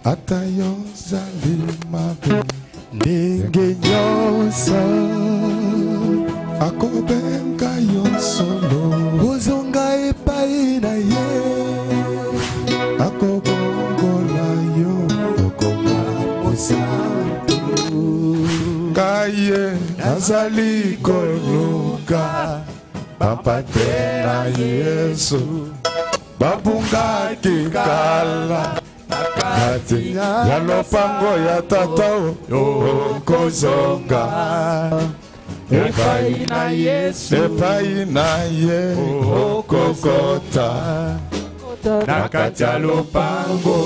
Atayo zalimabe ndenge nyonso akobenga yo solo ozonga epai na ye akobongola yo okoma mosantu kaye nazali koluka papa te na Yesu babungaki kala Ati ya lopango ya tata okozonga epai na Yesu epai na ye okokota na kati ya lopango.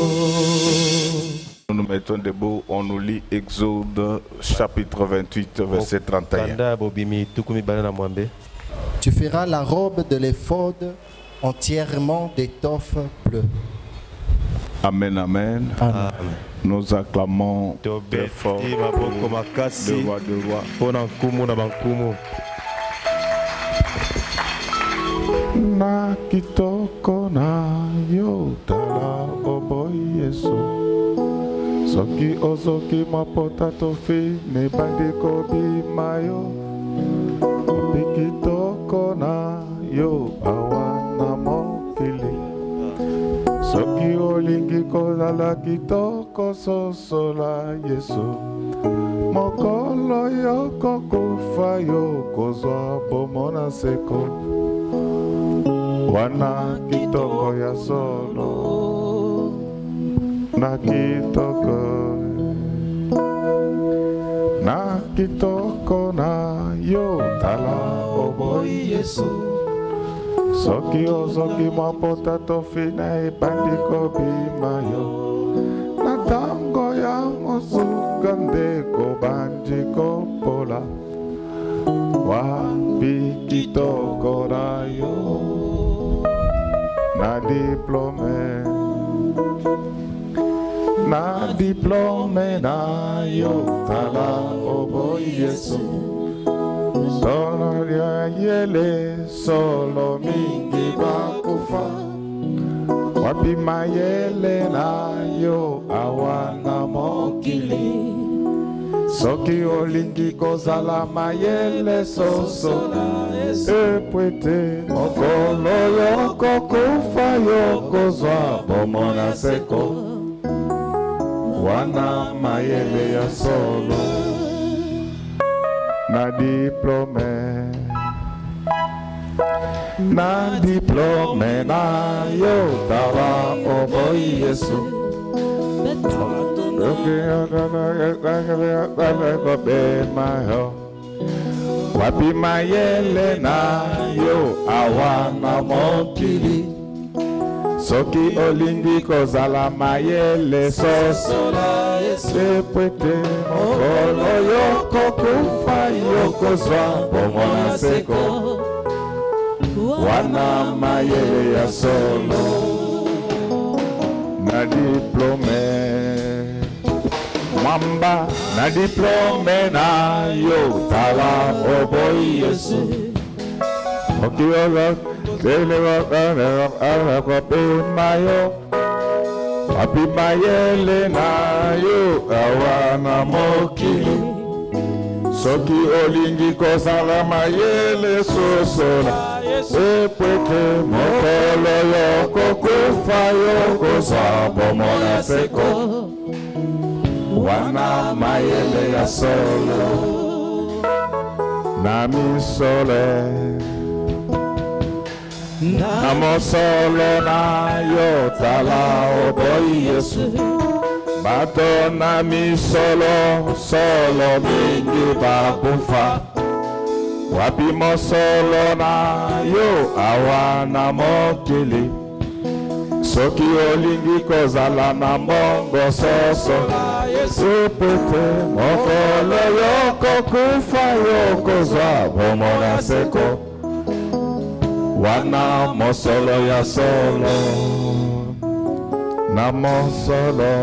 Nous nous mettons debout, on nous lit Exode chapitre 28 verset 31. Tu feras la robe de l'éphod entièrement d'étoffe bleue. Amen, amen. Amen. Nous acclamons très fort le roi de roi. Na kitoko na yo tala obo Yesu soki ozoki mapota tofi ne bandi kobi mayo obi kitoko na yo awana mokili soki olingi kozala kitoko sosola Yesu mokolo yoko kufa yo kozwa bomona seko wana kitoko ya solo na kitoko na yo tala obo Yesu soki ozoki mapota tofina ebandi kobima yo na tango ya mosuka ndeko bandi kopola wapi kitoko na yo na diplome na yo tala obo Yesu solo yele solo mingi bakufa wapi mayele na yo awana mokili soki olingi kozala mayele sosola epwete mokolo yoko kufa yoko zwa bomona seko wana mayele ya solo na diplome na yo tala obo Yesu wapi mayele na yo awana mokili soki olingi kozala mayele sosola sepwete mokolo yoko kufa yoko zwa bomona seko wana mayele ya solo na diplome mwamba na diplome na yo tala obo Yesu okiola mayo wapi mayele na yo awana mokili soki olingi kozala mayele sosola epwete mokolo yoko kufa yoko zwa bomona seko wana mayele ya solo na misole na mosolo na yo tala obo Yesu bato na misolo solo mingi bakufa wapi mosolo na yo awana mokili soki olingi kozala na mbongo sosola sepete mokolo yoko kufa yoko zwa bomona seko wana mosolo ya solo na mosolo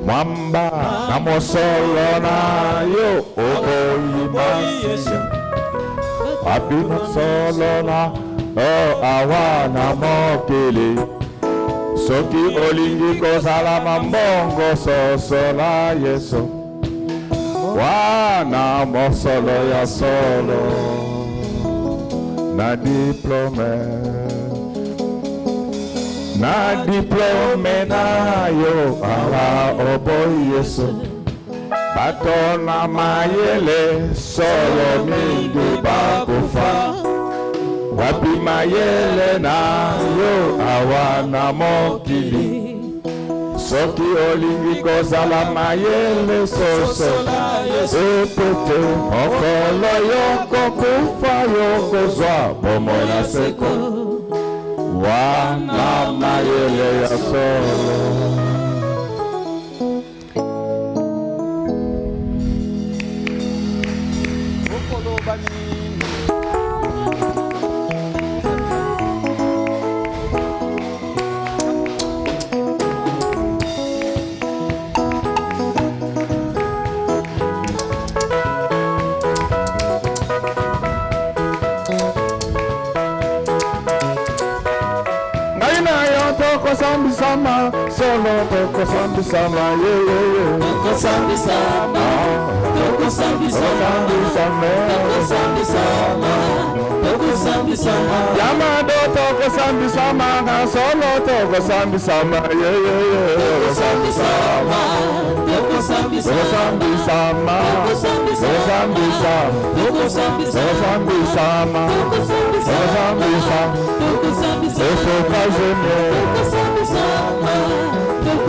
mwamba na mosolo na yo oboyimasi wapi mosolo na awana mokili soki olingi kozala mambongo sosola Yesu wana mosolo ya solo na diplome na yo ala oboy Yesu bato na mayele solo mingi bakufa wapi mayele na yo awana mokili soki olingi kozala mayele sosola epete mokolo yo kokufa yo kozwa bomoi na seko wana mayele ya solo. Sambisama, solo toko sambisama, toko sambisama, toko sambisama, toko sambisama, toko sambisama, Yamado toko sambisama, solo toko sambisama, toko sambisama, toko sambisama, toko sambisama, toko sambisama, toko sambisama, toko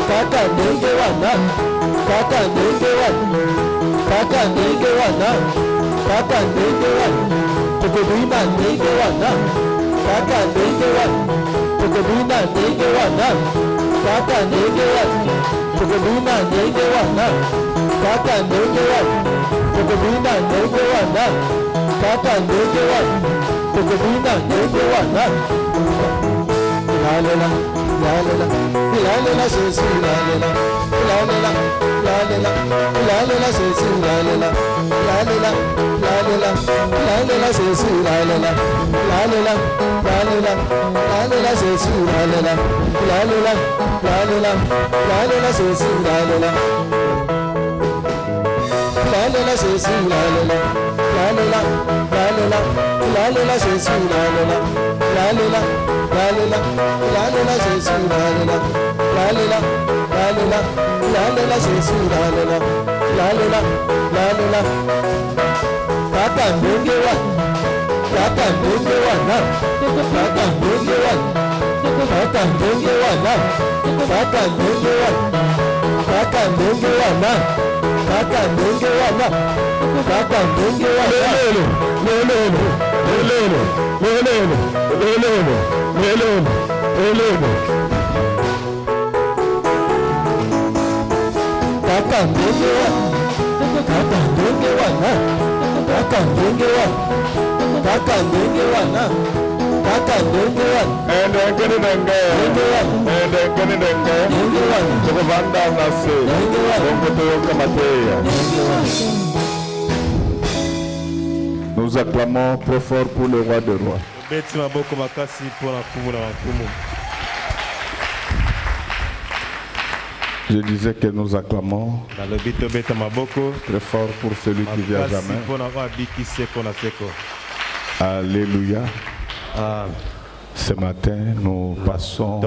kaka ndenge wana, kaka ndenge wana, kaka ndenge wana, kaka ndenge wana, tokobina ndenge wana, kaka ndenge wana, tokobina ndenge wana, kaka ndenge wana, tokobina ndenge wana, kaka ndenge wana, tokobina ndenge wana, kaka ndenge wana, tokobina ndenge wana. La la la, Jésus, la la, Jésus, la Jésus, la Jésus, Nous acclamons très fort pour le roi des rois. Je disais que nous acclamons très fort pour celui qui vient jamais. Alléluia. Ce matin, nous passons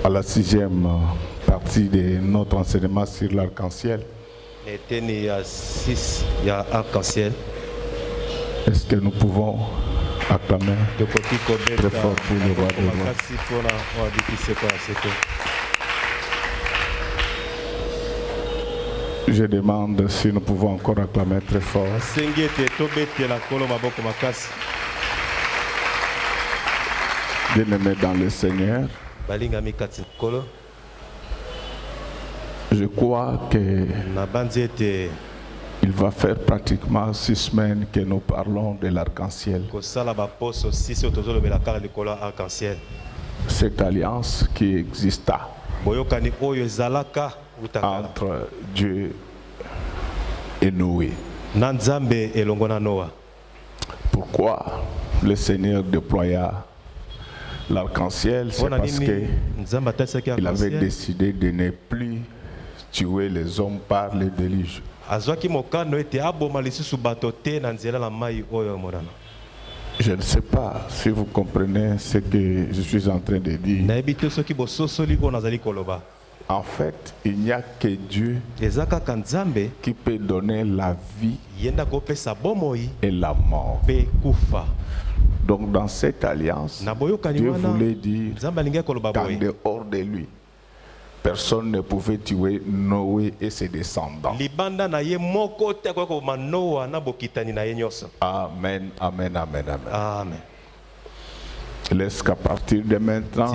à la 6e partie de notre enseignement sur l'arc-en-ciel. Est-ce que nous pouvons acclamer très fort pour le roi des rois? Je demande si nous pouvons encore acclamer très fort. Bien-aimés dans le Seigneur, je crois que il va faire pratiquement 6 semaines que nous parlons de l'arc-en-ciel. Cette alliance qui exista entre Dieu et Noé. Pourquoi le Seigneur déploya l'arc-en-ciel? C'est parce qu'il avait décidé de ne plus tuer les hommes par les déluges. Je ne sais pas si vous comprenez ce que je suis en train de dire. En fait, il n'y a que Dieu qui peut donner la vie et la mort. Donc dans cette alliance, Dieu voulait dire qu'en dehors de lui, personne ne pouvait tuer Noé et ses descendants. Amen, amen, amen, amen. Laisse qu'à partir de maintenant,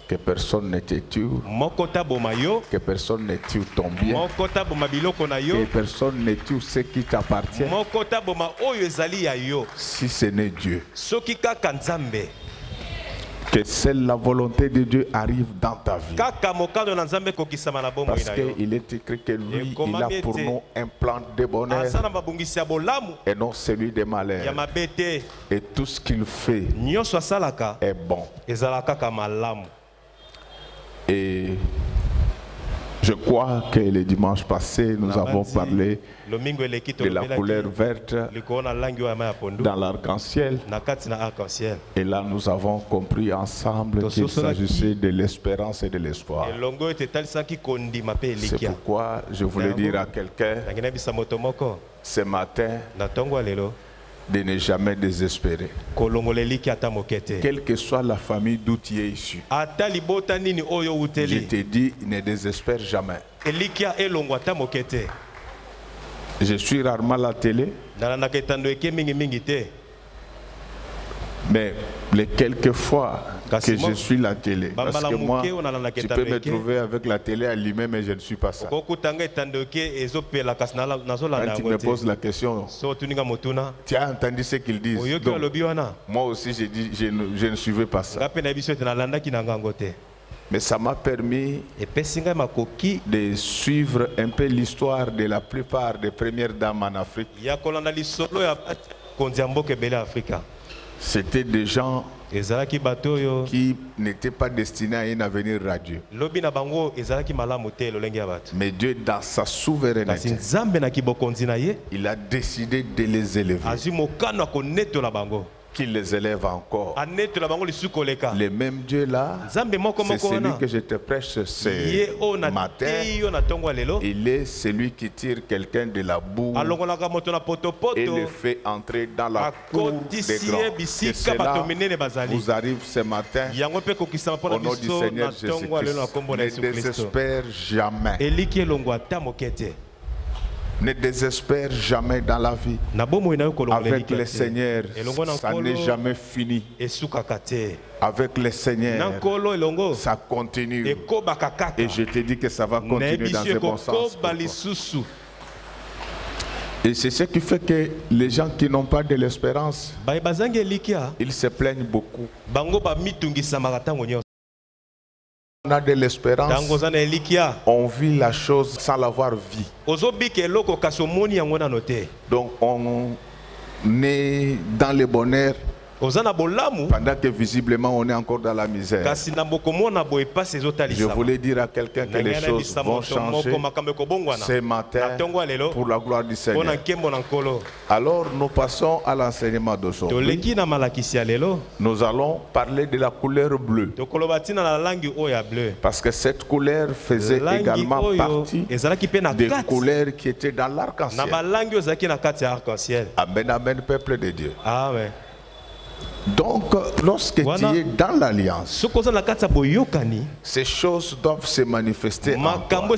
que personne ne te tue, que personne ne tue ton bien, que personne ne tue ce qui t'appartient, si ce n'est Dieu. Que seule la volonté de Dieu arrive dans ta vie. Parce qu'il est écrit que lui, il a pour nous un plan de bonheur et non celui de malheur. Et tout ce qu'il fait est bon. Et je crois que le dimanche passé, nous avons parlé de la couleur verte dans l'arc-en-ciel. Et là, nous avons compris ensemble qu'il s'agissait de l'espérance et de l'espoir. C'est pourquoi je voulais dire à quelqu'un ce matin de ne jamais désespérer. Quelle que soit la famille d'où tu es issu. Je te dis, ne désespère jamais. Je suis rarement à la télé. Mais les quelques fois que je suis la télé, parce que moi, tu peux me trouver avec la télé allumée, mais je ne suis pas ça. Quand tu me poses la question, tu as entendu ce qu'ils disent. Donc, moi aussi, je ne suivais pas ça. Mais ça m'a permis de suivre un peu l'histoire de la plupart des premières dames en Afrique. C'était des gens qui n'étaient pas destinés à un avenir radieux. Mais Dieu, dans sa souveraineté, il a décidé de les élever. Qu'il les élève encore. Le même Dieu là, c'est celui que je te prêche ce matin. Il est celui qui tire quelqu'un de la boue et le fait entrer dans la cour des grands. Que cela vous arrive ce matin au nom du Seigneur Jésus-Christ. Ne désespère jamais. Ne désespère jamais dans la vie. Avec le Seigneur, ça n'est jamais fini. Avec le Seigneur, ça continue. Et je te dis que ça va continuer dans ce bon sens. Et c'est ce qui fait que les gens qui n'ont pas de l'espérance, ils se plaignent beaucoup. On a de l'espérance, on vit la chose sans l'avoir vue. Donc on est dans le bonheur pendant que visiblement on est encore dans la misère. Je voulais dire à quelqu'un que les choses vont changer ce matin pour la gloire du Seigneur. Alors nous passons à l'enseignement d'aujourd'hui. Nous allons parler de la couleur bleue. Parce que cette couleur faisait également partie des couleurs qui étaient dans l'arc-en-ciel. Amen, amen, peuple de Dieu. Amen. Donc, lorsque tu es dans l'alliance, ces choses doivent se manifester en toi.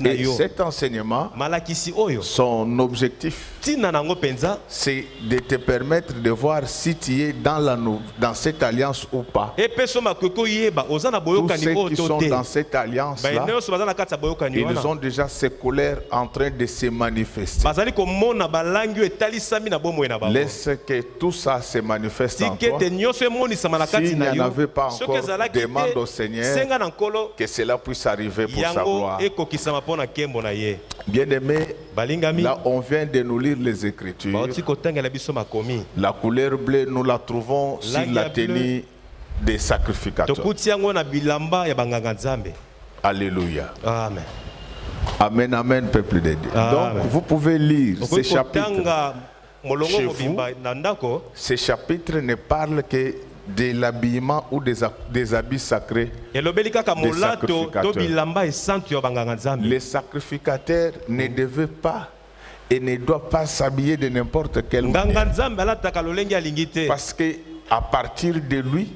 Et cet enseignement, son objectif, c'est de te permettre de voir si tu es dans cette alliance ou pas. Tous ceux qui sont dans cette alliance-là, ils ont déjà ces couleurs en train de se manifester. Laisse que tout ça se manifeste en toi. S'il n'y en avait pas encore, demande au Seigneur que cela puisse arriver pour sa gloire. Bien-aimé, là on vient de nous lire les Écritures. La couleur bleue, nous la trouvons sur la tenue des sacrificateurs. Alléluia. Amen. Amen, amen, peuple de Dieu. Donc vous pouvez lire ces chapitres. Chez vous, ces chapitres ne parlent que de l'habillement ou des habits sacrés des sacrificateurs. Les sacrificateurs ne devaient pas et ne doivent pas s'habiller de n'importe quelle manière. Parce que à partir de lui,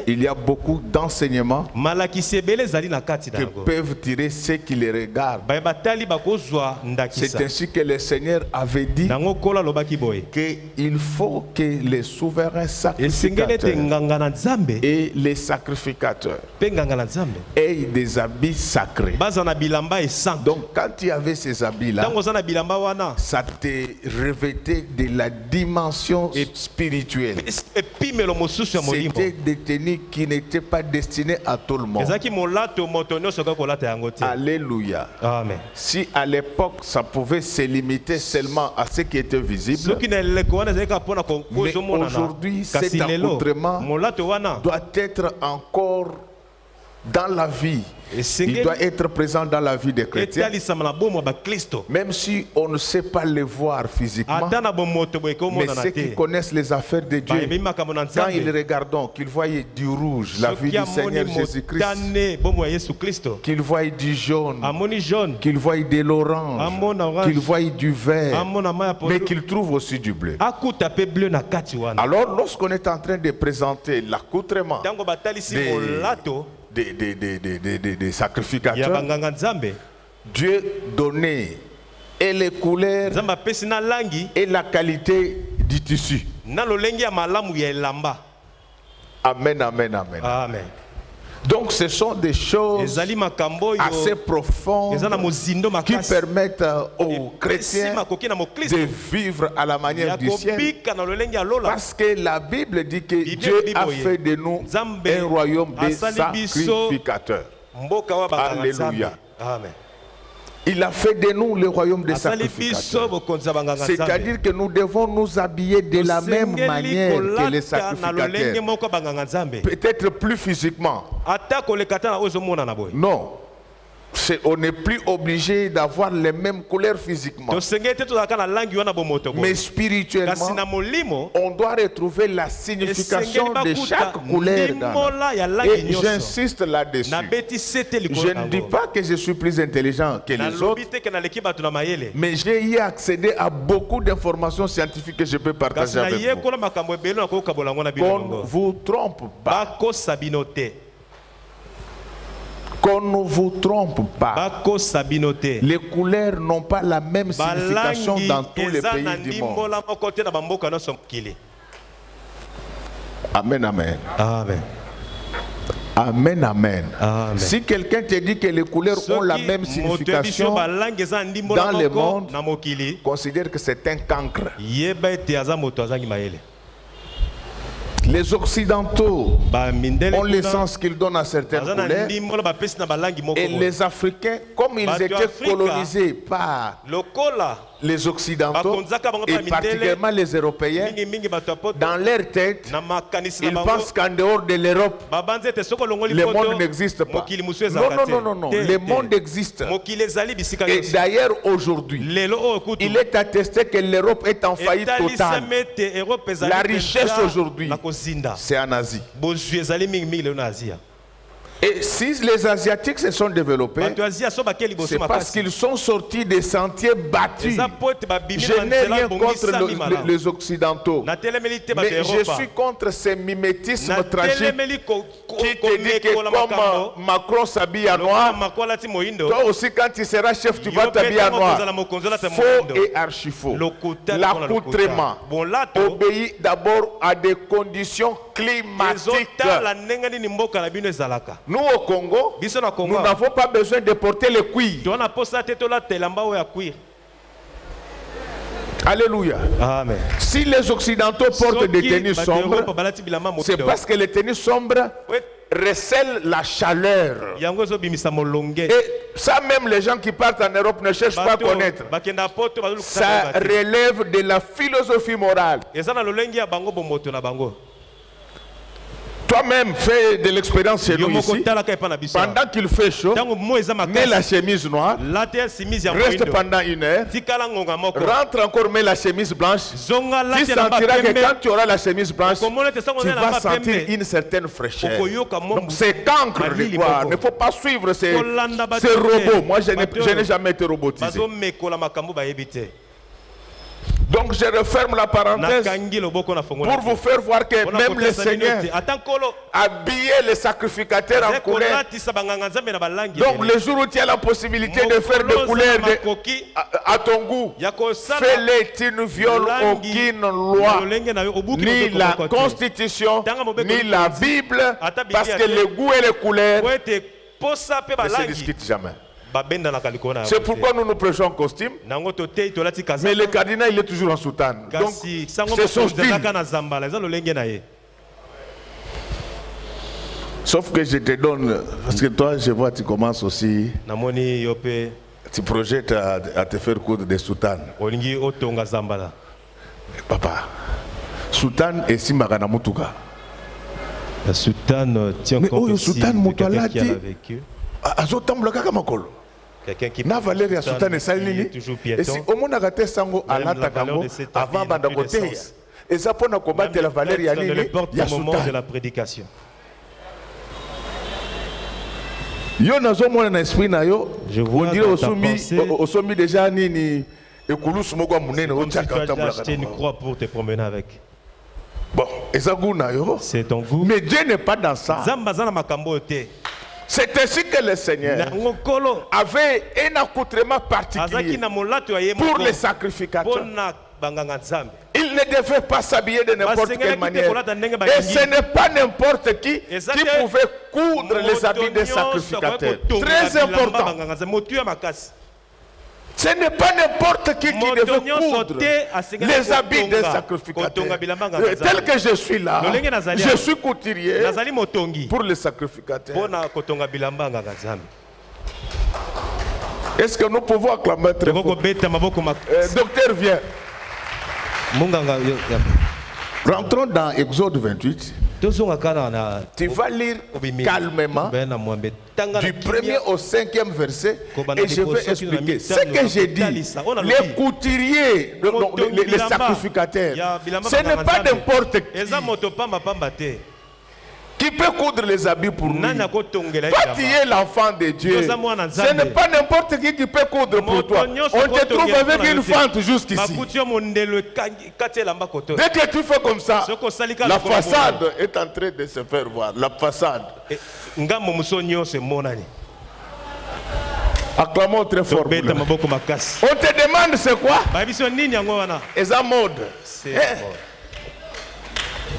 il y a beaucoup d'enseignements que peuvent tirer ceux qui les regardent. C'est ainsi que le Seigneur avait dit qu'il faut que les souverains sacrificateurs et les sacrificateurs aient des habits sacrés. Donc quand tu avais ces habits-là, ça te revêtait de la dimension spirituelle. C'était des tenues qui n'étaient pas destinées à tout le monde. Alléluia. Amen. Si à l'époque ça pouvait se limiter seulement à ce qui était visible, mais aujourd'hui cet accoutrement doit être encore dans la vie. Il doit être présent dans la vie des chrétiens. Même si on ne sait pas les voir physiquement, mais ceux qui connaissent les affaires de Dieu, quand ils regardent, qu'ils voient du rouge, la vie du Seigneur Jésus-Christ, qu'ils voient du jaune, qu'ils voient de l'orange, qu'ils voient du vert, mais qu'ils trouvent aussi du bleu. Alors, lorsqu'on est en train de présenter l'accoutrement des sacrificateurs, Dieu donnait et les couleurs et la qualité du tissu. Amen, amen, amen. Amen. Donc ce sont des choses assez profondes qui permettent aux chrétiens de vivre à la manière du ciel. Parce que la Bible dit que Dieu a fait de nous un royaume de sacrificateurs. Alléluia. Amen. Il a fait de nous le royaume des sacrificateurs. C'est-à-dire que nous devons nous habiller de la même manière que les sacrificateurs. Peut-être plus physiquement. Non. On n'est plus obligé d'avoir les mêmes couleurs physiquement. Mais spirituellement, on doit retrouver la signification de chaque couleur. Et j'insiste là-dessus. Je ne dis pas que je suis plus intelligent que les autres, mais j'ai y accédé à beaucoup d'informations scientifiques que je peux partager avec vous. Qu'on ne vous trompe pas. Qu'on ne vous trompe pas. Les couleurs n'ont pas la même signification dans tous les pays du monde. Amen, amen. Amen. Amen, amen. Amen. Si quelqu'un te dit que les couleurs ont la même signification dans le monde, considère que c'est un cancre. Les Occidentaux ont le sens qu'ils donnent à certaines couleurs. Et les Africains, comme ils étaient colonisés par les Occidentaux, et particulièrement les Européens, dans leur tête, ils pensent qu'en dehors de l'Europe, le monde n'existe pas. Non, non, non, non, le monde existe. Et d'ailleurs, aujourd'hui, il est attesté que l'Europe est en faillite totale. La richesse aujourd'hui, c'est en Asie. Et si les Asiatiques se sont développés, c'est parce qu'ils sont sortis des sentiers battus. Je n'ai rien contre les Occidentaux, mais je suis contre ce mimétisme tragique qui te dit que comme Macron s'habille en noir, toi aussi quand tu seras chef tu vas t'habiller en noir. Faux et archi-faux. L'accoutrement obéit d'abord à des conditions climatiques. Nous au Congo, nous n'avons pas besoin de porter le cuir. Alléluia. Amen. Si les Occidentaux portent des tenues sombres, c'est parce que les tenues sombres recèlent la chaleur. Et ça même les gens qui partent en Europe ne cherchent pas à connaître. Ça relève de la philosophie morale. Toi-même fais de l'expérience chez nous ici. Pendant qu'il fait chaud, mets la chemise noire, reste pendant 1 heure, rentre encore, mets la chemise blanche. Tu sentiras que quand tu auras la chemise blanche, tu vas sentir une certaine fraîcheur. Donc c'est cancre de quoi. Il ne faut pas suivre ces robots. Moi je n'ai jamais été robotisé. Donc je referme la parenthèse pour vous faire voir que même le Seigneur habillait les sacrificateurs en couleur. Donc le jour où tu as la possibilité de faire des couleurs à ton goût, fais-les, tu ne violes aucune loi, ni la Constitution, ni la Bible, parce que le goût et les couleurs ne se discutent jamais. C'est pourquoi nous nous prêchons en costume. Mais le cardinal il est toujours en soutane. Donc c'est son style. Sauf que je te donne, parce que toi je vois tu commences aussi, tu projettes à te faire coudre des soutanes. Papa, soutane et simbaka na mutuka. La soutane tient compte aussi de quelqu'un qui a vécu. Quelqu'un qui na valeur ya soutane salini et si au monde a sango alata kango avant banda côté et ça pour combattre la valeur ya nini ya moment de la prédication. Yo nazo mona na esprit na yo on dirait au sommet déjà nini et kulusu moko munene o tchaka tambula acheter une croix pour te promener avec. Bon, et ça goût na yo c'est ton goût. Mais Dieu n'est pas dans ça. Zamba zana makambo te. C'est ainsi que le Seigneur avait un accoutrement particulier pour les sacrificateurs. Il ne devait pas s'habiller de n'importe quelle manière. Et ce n'est pas n'importe qui pouvait coudre les habits des sacrificateurs. Très important. Ce n'est pas n'importe qui devait coudre les habits des sacrificateurs. Tel que je suis là, je suis couturier pour les sacrificateurs. Est-ce que nous pouvons acclamer très fort? Docteur, viens. Rentrons dans Exode 28. Tu vas lire calmement du 1er au 5e verset et je vais expliquer ce que j'ai dit. Les couturiers, les sacrificateurs, ce n'est pas n'importe qui peut coudre les habits pour lui. Toi, tu es l'enfant de Dieu. Ce n'est pas n'importe qui peut coudre pour toi. On te trouve avec une fente jusqu'ici. Dès que tu fais comme ça, la façade est en train de se faire voir. La façade. Acclamons très fort. On te demande c'est quoi? Et ça mode.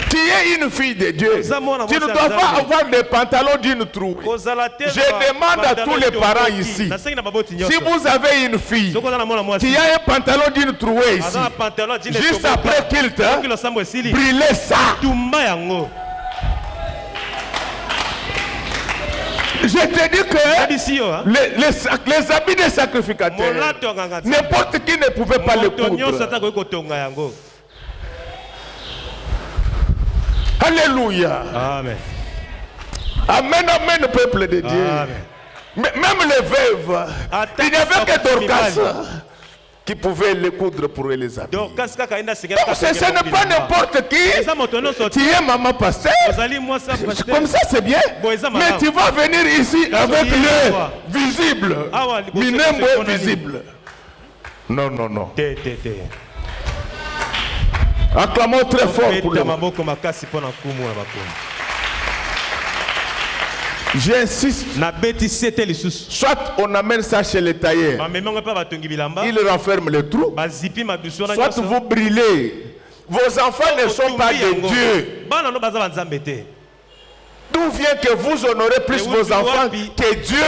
Tu es une fille de Dieu. Tu ne dois pas avoir des pantalons d'une trouée. Je demande à tous les parents ici, si vous avez une fille qui a un pantalon d'une trouée ici, juste après qu'il te brûlez ça. Je te dis que les habits des sacrificateurs, n'importe qui ne pouvait pas les coudre. Alléluia. Amen. Amen, amen, peuple de Dieu. Amen. Même les veuves, il n'y avait que Dorcas qui pouvait les coudre pour les habits. Donc ce n'est pas n'importe qui. Tu es maman pasteur. Comme ça c'est bien. Mais tu vas venir ici avec l'œil visible. Minimum visible. Non, non, non. Acclamons très fort pour le J'insiste. Soit on amène ça chez les tailleurs, il renferme les trous. Soit vous brûlez. Vos enfants ne sont pas de Dieu. D'où vient que vous honorez plus vos enfants que Dieu?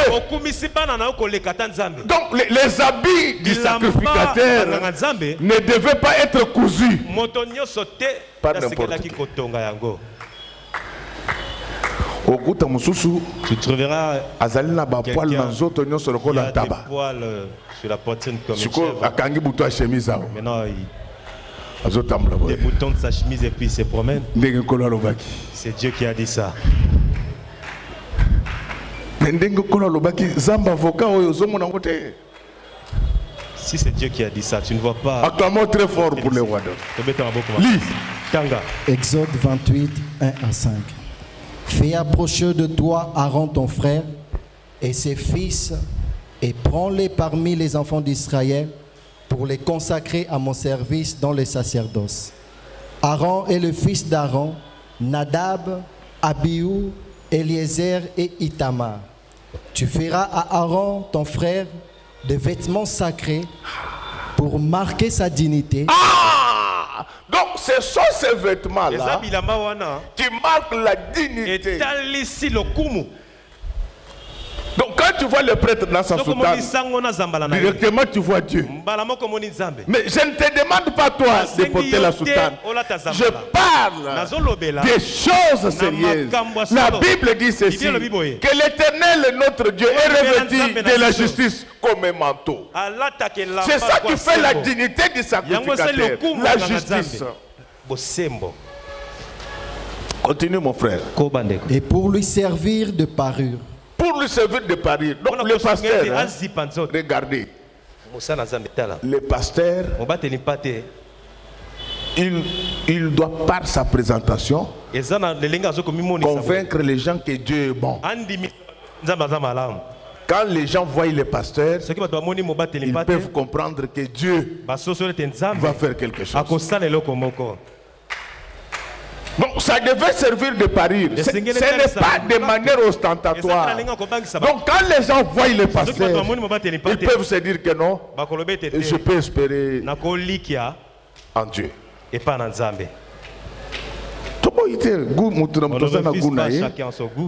Donc les habits du sacrificateur ne devaient pas être cousus par n'importe qui. Tu trouveras des poils sur la poitrine comme une chèvre. Maintenant, des boutons de sa chemise et puis il se promène. C'est Dieu qui a dit ça. Si c'est Dieu qui a dit ça, tu ne vois pas. Acclamons très fort pour les rois. Exode 28, 1 à 5. Fais approcher de toi Aaron ton frère et ses fils et prends-les parmi les enfants d'Israël pour les consacrer à mon service dans le sacerdoce. Aaron est le fils d'Aaron, Nadab, Abihu, Eliezer et Itamar. Tu feras à Aaron ton frère des vêtements sacrés pour marquer sa dignité. Ah! Donc ce sont ces vêtements-là qui marquent la dignité. Donc quand tu vois le prêtre dans sa soutane, directement tu vois Dieu. Mais je ne te demande pas toi de porter la soutane. Je parle des choses sérieuses. La Bible dit ceci, que l'Éternel, notre Dieu, est revêtu de la justice comme un manteau. C'est ça qui fait la dignité du sacrificateur, la justice. Continue mon frère. Et pour lui servir de parure. Pour lui servir de parure. Donc le pasteur, hein, regardez. Le pasteur, il doit par sa présentation convaincre les gens que Dieu est bon. Quand les gens voient le pasteur, ils peuvent comprendre que Dieu va faire quelque chose. Donc ça devait servir de parure. Ce n'est pas de manière ostentatoire. Donc quand les gens voient le pasteur, ils peuvent se dire que non, je peux espérer en Dieu.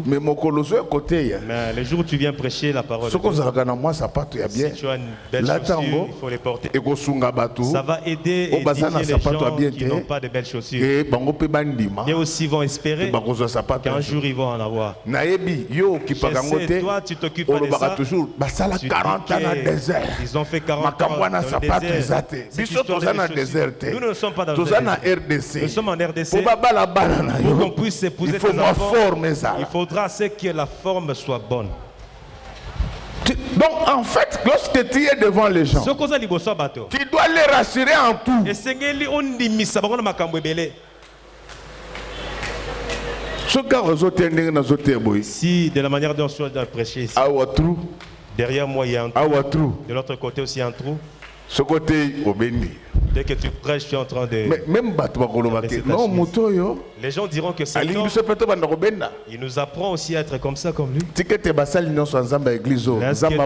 Mais le jour où tu viens prêcher la parole de Dieu, si tu as une belle chaussure, il faut les porter. Ça va aider et édifier les gens qui n'ont pas de belles chaussures. Et aussi vont espérer qu'un jour ils vont en avoir. Je sais, toi tu t'occupes pas de ça. Tu dis ils ont fait 40 ans dans le désert. Nous ne sommes pas dans le désert. Nous sommes en RDC. Pour qu'on puisse épouser tes enfants, il faudra que la forme soit bonne. Donc en fait, lorsque tu es devant les gens, tu dois les rassurer en tout. Si de la manière dont je dois prêcher ici, derrière moi il y a un trou, de l'autre côté aussi il y a un trou. Ce côté dès que tu prêches, tu es en train de... Même les gens diront que c'est homme. Il nous apprend aussi à être comme ça, comme lui. Est-ce que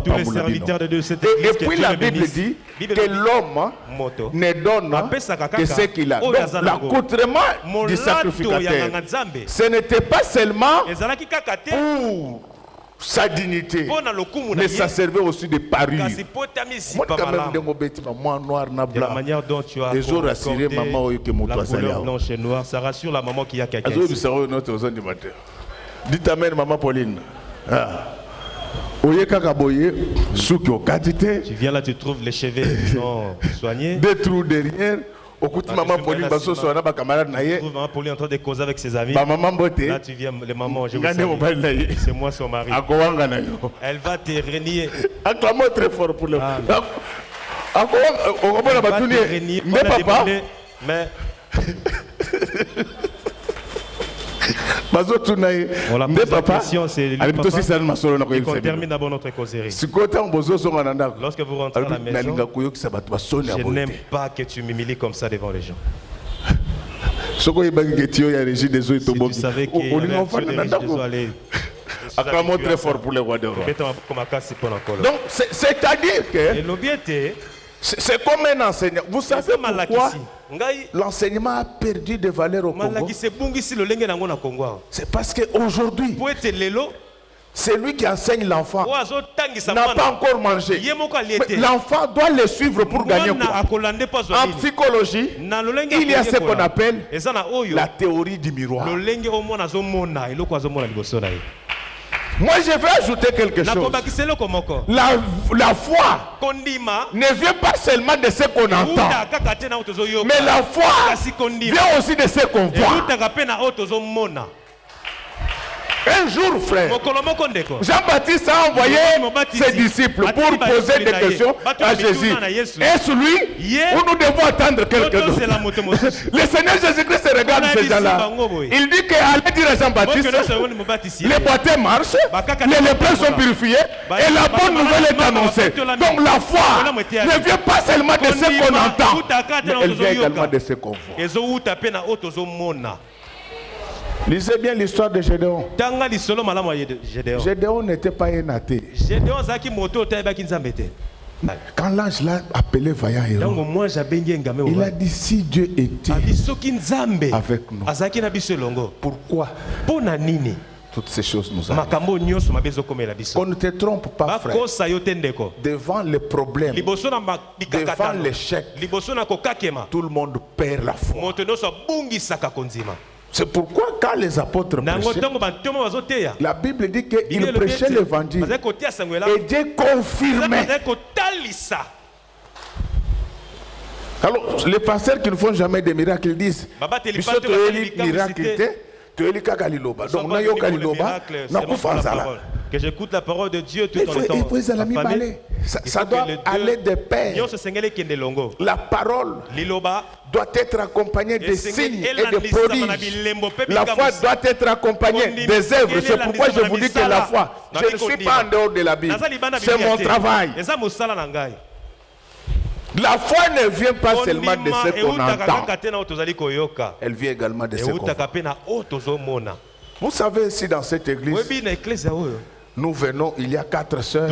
tous les serviteurs de Dieu, cette église, et puis la Bible dit que l'homme ne donne que ce qu'il a. Donc l'accoutrement du sacrificateur, ce n'était pas seulement pour sa dignité, mais ça servait aussi de parure. De la manière dont tu as accordé la couleur blanche et noire, ça rassure la maman qui a quelqu'un ici. Dites amen, maman Pauline. Tu viens là, tu trouves les cheveux qui sont soignés. Des trous derrière. Maman Pauline, maman Pauline en train de causer avec ses amis. Là tu viens, les mamans, je vous salue. C'est moi son mari. Elle va te renier. Acclamons très fort pour le. Elle va te renier. Mais papa. Mais. La pression, c'est lui, papa. Et qu'on termine d'abord notre causerie. Lorsque vous rentrez à la maison, je n'aime pas que tu m'humilies comme ça devant les gens. Si tu savais qu'il y avait un feu de riche des eaux, allez. Acclamons très fort pour le roi de roi. Donc, c'est-à-dire que c'est comme un enseignant. Vous savez pourquoi l'enseignement a perdu de valeur au Congo? C'est parce qu'aujourd'hui, celui qui enseigne l'enfant n'a pas encore mangé. L'enfant doit le suivre pour gagner quoi? En psychologie, il y a ce qu'on appelle la théorie du miroir. Moi, je vais ajouter quelque chose. La foi ne vient pas seulement de ce qu'on entend, mais la foi vient aussi de ce qu'on voit. Un jour, frère, Jean-Baptiste a envoyé ses disciples pour poser des questions à Jésus. Est-ce lui ou nous devons attendre quelqu'un d'autre? Le Seigneur Jésus-Christ regarde ces gens-là. Il dit qu'allez dire à Jean-Baptiste, les baptêmes marchent, les lépreux sont purifiés et la bonne nouvelle est annoncée. Donc la foi ne vient pas seulement de ce qu'on entend, mais elle vient également de ce qu'on voit. Lisez bien l'histoire de Gédéon. Gédéon n'était pas un athée. Quand l'ange l'a appelé vaillant héros, il a dit si Dieu était avec nous, pourquoi toutes ces choses nous arrivent? Qu'on ne te trompe pas, frère. Devant les problèmes, devant l'échec, tout le monde perd la foi. C'est pourquoi quand les apôtres prêchaient, la Bible dit qu'ils prêchaient l'évangile et Dieu confirmait. Alors les pasteurs qui ne font jamais des miracles disent, miracle Que j'écoute la parole de Dieu tout en étant affamé. Ça doit aller de pair. La parole doit être accompagnée des signes et des prodiges. La foi doit être accompagnée des œuvres. C'est pourquoi je vous dis que la foi, je ne suis pas en dehors de la Bible. C'est mon travail. La foi ne vient pas seulement de ce qu'on entend. Elle vient également de ce qu'on voit. Vous savez, ici dans cette église, nous venons, il y a 4 sœurs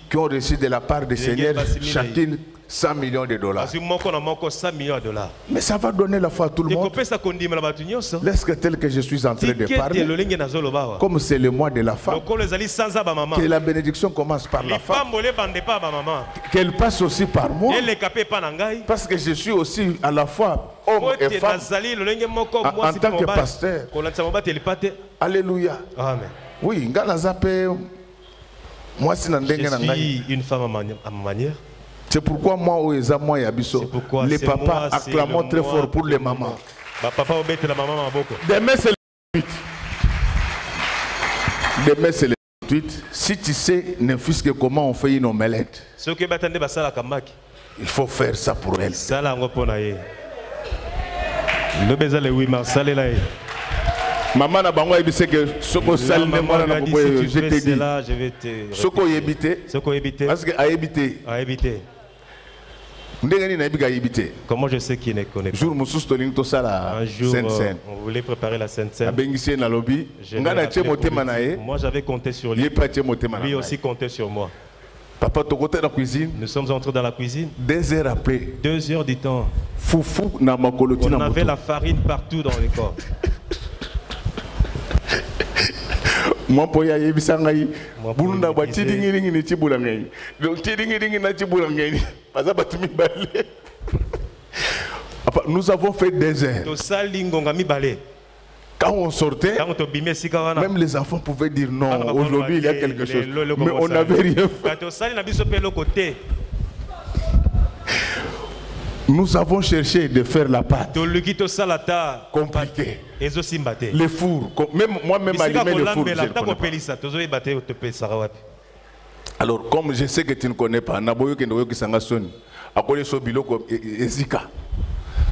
qui ont reçu de la part du Seigneur chacune 100 millions de dollars. Mais ça va donner la foi à tout le monde. Laisse-que tel que je suis en train de parler, comme c'est le mois de la femme, que la bénédiction commence par la femme, qu'elle passe aussi par moi, parce que je suis aussi à la fois homme et femme en tant que pasteur. Alléluia. Amen. Oui, moi je suis une femme à ma manière. C'est pourquoi moi, les papas acclamons très fort pour les mamans. Demain c'est le 28. Demain c'est le 28. Si tu sais, ne fût-ce que comment on fait une omelette, il faut faire ça pour elle. Maman n'a pas dit que Soko sal ne moi na boye je te dis Soko yebité parce que a yebité comment je sais qu'il ne connaît pas. Un jour on voulait préparer la Sainte Seine. Moi j'avais compté sur lui. Lui aussi comptait sur moi. Papa, dans la cuisine. Nous sommes entrés dans la cuisine. 2 heures après. 2 heures du temps. On avait la farine partout dans le corps. Moi pour y aller bisangai bulunda ba tidingiringi ni tibulangai donc tidingiringi na tibulangai paza batumi balé. Nous avons fait 2 heures. To sali ngonga mi balé. Quand on sortait, même les enfants pouvaient dire non, aujourd'hui il y a quelque chose. Mais on n'avait rien fait. Nous avons cherché de faire la pâte compliquée. Les fours, même moi-même allumer le four. Alors comme je sais que tu ne connais pas, Naboyo Kendoyo Kisangasoni, Akole Sobiloko Ezika,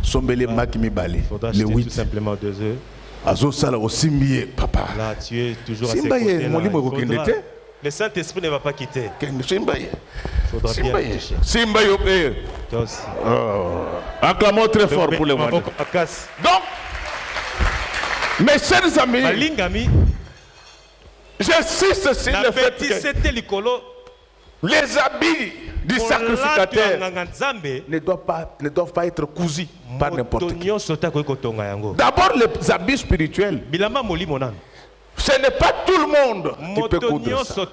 Sombele Makimi Bale, le 8. Tout simplement 2 heures. Azo sala au Simbié, papa. Là, tu es toujours à ses côtés. Le Saint-Esprit ne va pas quitter. Simbaye. Faudra bien réfléchir. Simbaye au pays. Toi aussi. Acclamons très fort pour le monde. Donc, mes chers amis, j'insiste sur le fait que les habits du sacrificateur ne doivent pas être cousus par n'importe qui. D'abord les habits spirituels. Ce n'est pas tout le monde qui peut coudre ça.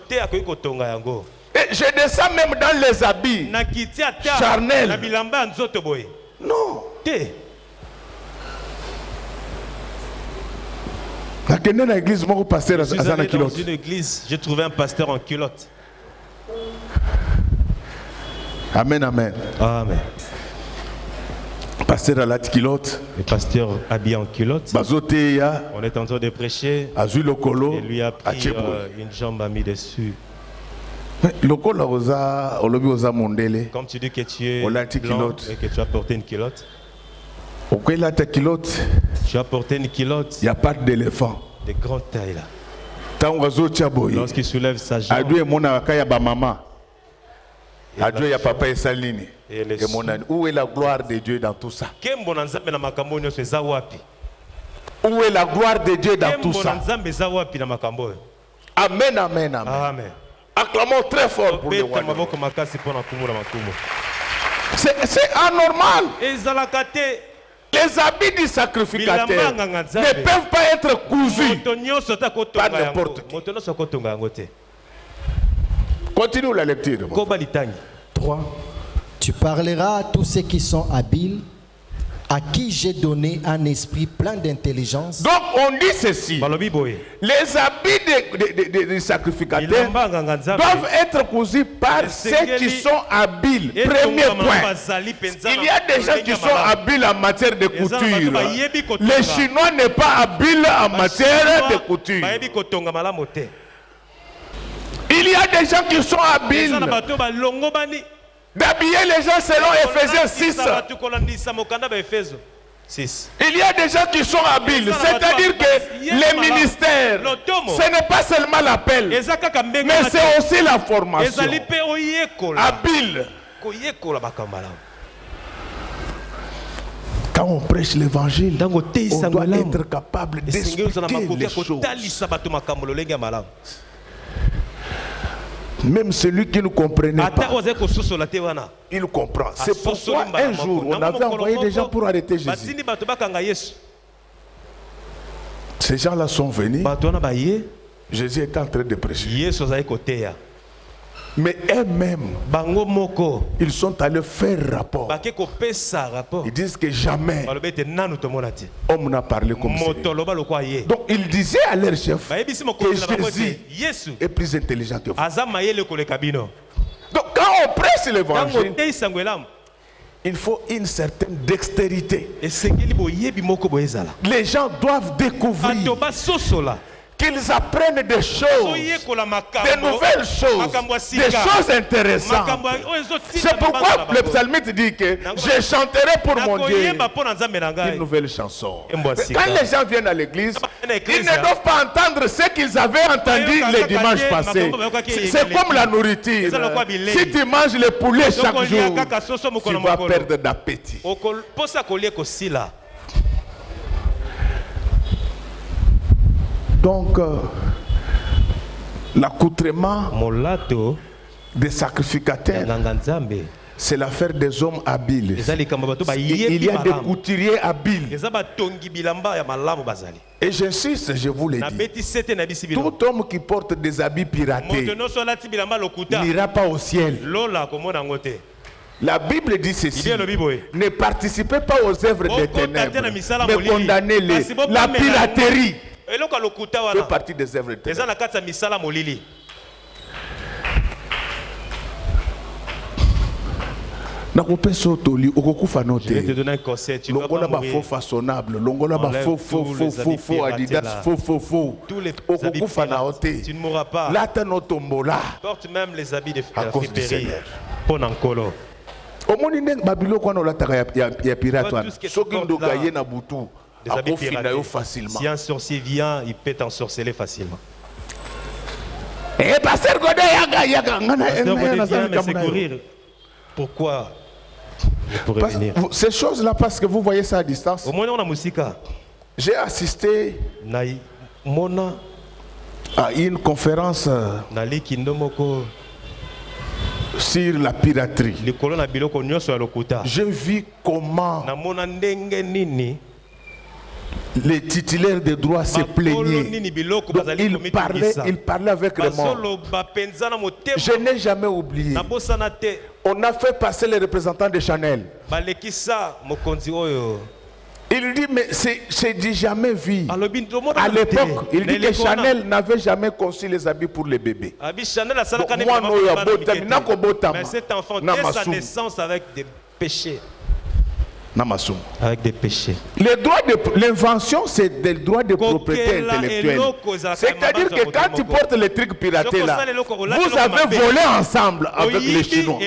Et je descends même dans les habits charnels. Non. Dans une église, j'ai trouvé un pasteur en culotte. Amen, amen. Amen. Pasteur à la culotte. Le pasteur habillé en culotte. On est en train de prêcher. Et lui a pris une jambe a mis dessus. Comme tu dis que tu es blanc et que tu as porté une culotte. Tu as porté une culotte. Il n'y a pas d'éléphant. De grande taille là. Lorsqu'il soulève sa jambe. Adieu, ya papa et Saline. Où est la gloire de Dieu dans tout ça? Où est la gloire de Dieu dans tout ça? Amen, amen, amen. Acclamons très fort pour le roi. C'est anormal. Les habits du sacrificateur ne peuvent pas être cousus par n'importe qui. Continue la lecture. 3. Tu parleras à tous ceux qui sont habiles à qui j'ai donné un esprit plein d'intelligence. Donc on dit ceci. Les habits des sacrificateurs doivent être cousus par ceux qui sont habiles. Premier point. Il y a des gens qui sont habiles en matière de couture. Les Chinois n'est pas habile en matière de couture. Il y a des gens qui sont habiles d'habiller les gens selon Ephésiens 6. Il y a des gens qui sont habiles, c'est-à-dire que les ministères, ce n'est pas seulement l'appel, mais c'est aussi la formation. Habile. Quand on prêche l'évangile, on doit être capable d'expliquer les choses. Même celui qui ne comprenait pas, il comprend. C'est pourquoi un jour, on avait envoyé des gens pour arrêter Jésus. Ces gens-là sont venus. Jésus était en train de prêcher. Mais eux-mêmes, ils sont allés faire rapport. Ils disent que jamais homme n'a parlé comme ça. Donc ils disaient à leur chef que Jésus est plus intelligent que vous. Donc quand on prêche l'évangile, il faut une certaine dextérité. Les gens doivent découvrir qu'ils apprennent des choses, des nouvelles choses, des choses intéressantes. C'est pourquoi le psalmiste dit que je chanterai pour mon Dieu une nouvelle chanson. Quand les gens viennent à l'église, ils ne doivent pas entendre ce qu'ils avaient entendu les dimanches passés. C'est comme la nourriture. Si tu manges le poulet chaque jour, tu vas perdre d'appétit. Donc, l'accoutrement des sacrificateurs, c'est l'affaire des hommes habiles. Il y a des couturiers habiles. Et j'insiste, je vous l'ai dit, tout homme qui porte des habits piratés n'ira pas au ciel. La Bible dit ceci: ne participez pas aux œuvres des ténèbres, mais condamnez-les. La piraterie fait partie des œuvres de ténèbres. Je vais te donner un conseil. Tu dois pas mourir. Faux Adidas, faux. Tous les habits pirates. Tu ne mourras pas. Porte même les habits de friperie. Ponankolo. Si un sorcier vient, il peut t'ensorceler facilement. Pasteur Godé vient me secourir. Pourquoi je pourrais venir? Ces choses-là, parce que vous voyez ça à distance. J'ai assisté à une conférence sur la piraterie. Je vis comment les titulaires des droits se plaignaient. Donc, il parlait avec les morts. Je n'ai jamais oublié. On a fait passer les représentants de Chanel. Il dit, mais c'est du jamais vu. À l'époque, il dit que Chanel n'avait jamais conçu les habits pour les bébés. Mais cet enfant, dès sa naissance, avec des péchés. Avec des péchés. L'invention, c'est des droits de propriété intellectuelle. C'est-à-dire que quand tu portes les trucs piratés là, vous avez volé ensemble avec les Chinois.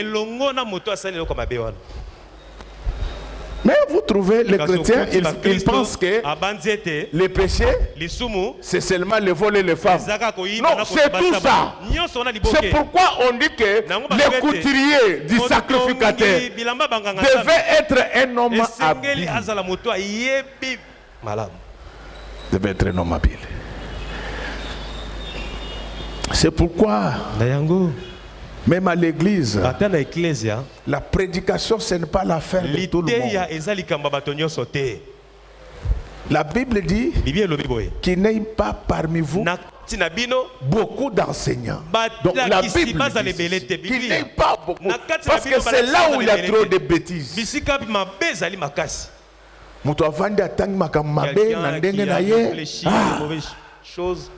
Mais vous trouvez, les chrétiens, ils pensent que les péchés, c'est seulement le vol et les femmes. Non, c'est tout ça. C'est pourquoi on dit que les couturiers du sacrificateur devaient être un homme habile. Devait être un homme habile. C'est pourquoi même à l'église, la prédication, ce n'est pas l'affaire de tout le monde. La Bible dit qu'il n'y ait pas parmi vous beaucoup d'enseignants. Donc la Bible dit qu'il n'y ait pas beaucoup. Parce que c'est là où il y a trop de bêtises. Quelqu'un qui a réfléchi de mauvaises choses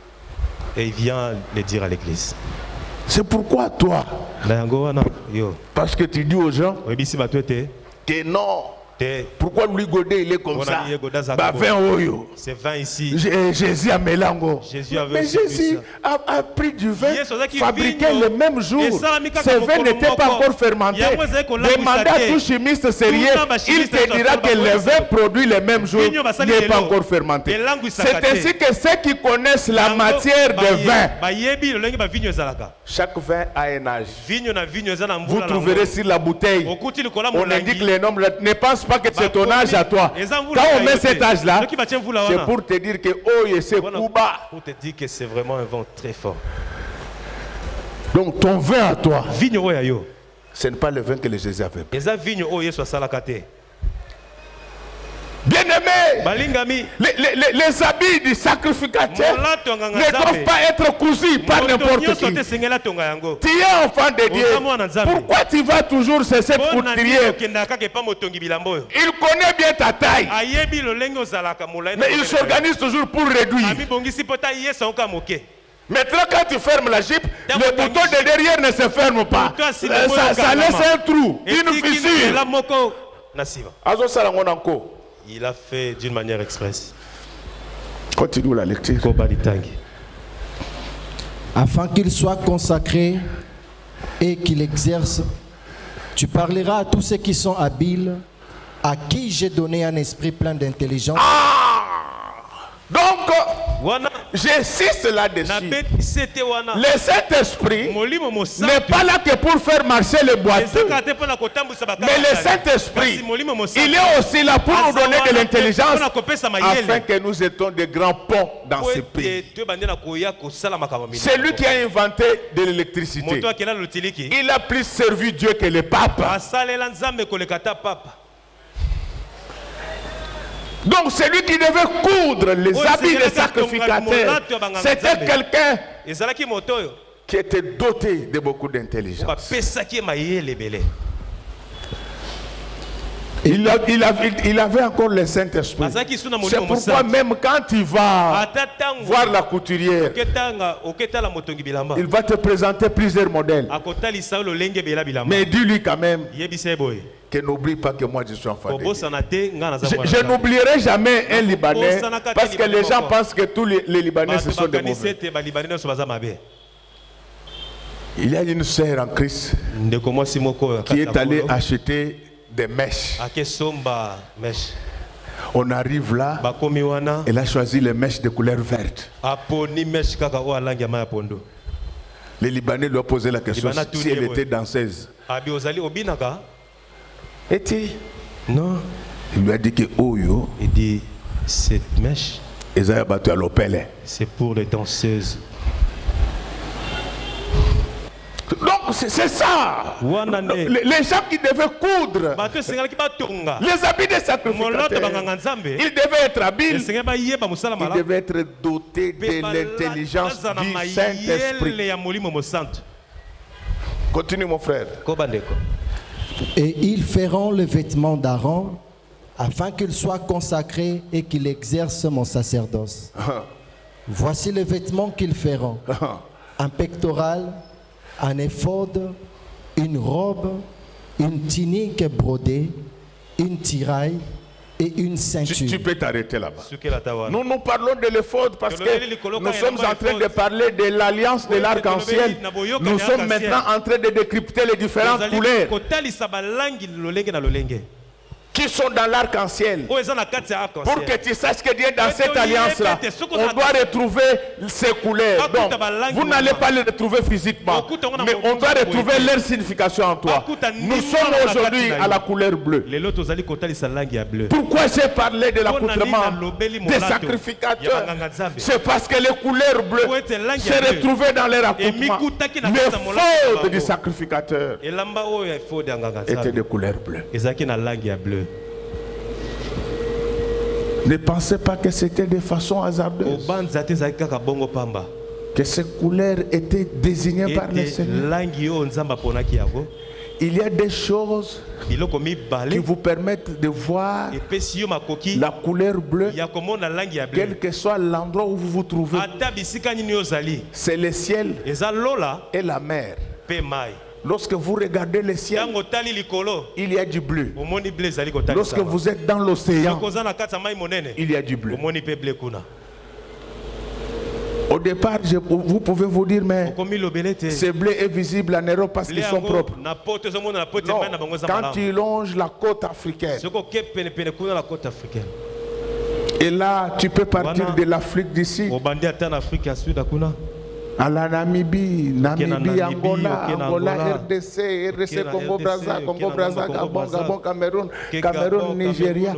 et il vient les dire à l'église. C'est pourquoi toi, parce que tu dis aux gens que non. Pourquoi Louis Godet il est comme ça? C'est 20 ici. Jésus a mélango. Mais Jésus a pris du vin fabriqué le même jour. Ce vin n'était pas encore fermenté. Demandez à tout chimiste sérieux, il te dira que le vin produit le même jour n'est pas encore fermenté. C'est ainsi que ceux qui connaissent la matière de vin, chaque vin a un âge. Vous trouverez sur la bouteille, on indique les nombres. Ne pense pas que c'est ton âge à toi. Quand on met cet âge-là, c'est pour te dire que oh, c'est Kuba. Pour te dire que c'est vraiment un vent très fort. Donc ton vin à toi, ce n'est pas le vin que le Jésus avait pris. Bien-aimés, les habits du sacrificateur ne doivent pas être cousus par n'importe qui. Tu es enfant de Dieu. Pourquoi tu vas toujours chez cette couturière? Il connaît bien ta taille. Mais il s'organise toujours pour réduire. Maintenant, quand tu fermes la jupe, le bouton de derrière ne se ferme pas. Ça laisse un trou, une fissure. Il a fait d'une manière express. Continue la lecture. Afin qu'il soit consacré et qu'il exerce, tu parleras à tous ceux qui sont habiles, à qui j'ai donné un esprit plein d'intelligence. Donc, j'insiste là-dessus. Le Saint-Esprit n'est pas là que pour faire marcher les boiteux. Mais le Saint-Esprit, il est aussi là pour nous donner de l'intelligence afin que nous étions de grands ponts dans ce pays. C'est lui qui a inventé de l'électricité. Il a plus servi Dieu que le pape. Donc celui qui devait coudre les habits des sacrificateurs, c'était quelqu'un qui était doté de beaucoup d'intelligence. Il avait encore le Saint-Esprit. C'est pourquoi même quand il va voir la couturière, il va te présenter plusieurs modèles. Mais dis-lui quand même que n'oublie pas que moi je suis enfant de Dieu. Je n'oublierai jamais un Libanais parce que les gens pensent que tous les Libanais ce sont des mauvais. Il y a une sœur en Christ qui est allée acheter des mèches. On arrive là, elle a choisi les mèches de couleur verte. Les Libanais lui ont posé la question si elle était danseuse. Et non. Il lui a dit que Oyo. Il dit cette mèche. C'est pour les danseuses. Donc c'est ça. Les gens qui devaient coudre les habits des sacrificateurs, ils devaient être habiles. Ils devaient être dotés de l'intelligence du Saint-Esprit. Continue mon frère. Et ils feront le vêtement d'Aaron afin qu'il soit consacré et qu'il exerce mon sacerdoce. Voici le vêtement qu'ils feront: un pectoral, un éphod, une robe, une tunique brodée, une tiraille et une ceinture. Tu peux t'arrêter là-bas. Nous parlons de l'éphod parce que nous sommes en train de parler de l'alliance de l'arc-en-ciel. Nous sommes maintenant en train de décrypter les différentes couleurs qui sont dans l'arc-en-ciel. Pour que tu saches que Dieu est dans cette alliance-là, on doit retrouver ces couleurs. Donc, vous n'allez pas les retrouver physiquement, mais on doit retrouver leur signification en toi. Nous sommes aujourd'hui à la couleur bleue. Pourquoi j'ai parlé de l'accoutrement des sacrificateurs? C'est parce que les couleurs bleues se retrouvaient dans leur accoutrement. Le feu du sacrificateur était de couleur bleue. Ne pensez pas que c'était de façon hasardeuse. Que ces couleurs étaient désignées par le Seigneur. il y a des choses qui vous permettent de voir la couleur bleue, quel que soit l'endroit où vous vous trouvez. C'est le ciel et la mer. Lorsque vous regardez le ciel, il y a du bleu. Lorsque vous êtes dans l'océan, il y a du bleu. Au départ, vous pouvez vous dire, mais ce bleu est visible en Europe parce qu'ils sont propres. Non, quand tu longes la côte africaine, et là, tu peux partir de l'Afrique d'ici à la Namibie, Angola, RDC, Congo Brazza, Gabon, Cameroun, Nigeria,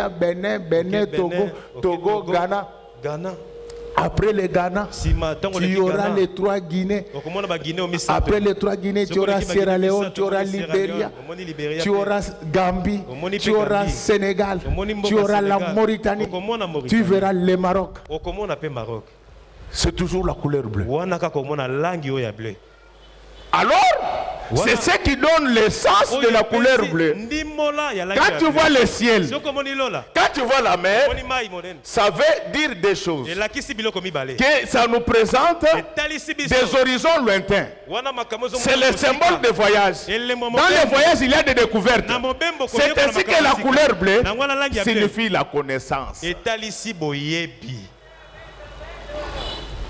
Bénin, Togo, Ghana. Après le Ghana, tu auras les 3 Guinées. Après les 3 Guinées, tu auras Sierra Leone, tu auras Libéria, tu auras Gambie, tu auras Sénégal, tu auras la Mauritanie, tu verras le Maroc. C'est toujours la couleur bleue. Alors, c'est ce qui donne l'essence de la couleur bleue. Quand tu vois le ciel, quand tu vois la mer, ça veut dire des choses. Que ça nous présente des horizons lointains. C'est le symbole de voyage. Dans les voyages, il y a des découvertes. C'est ainsi que la couleur bleue signifie la connaissance.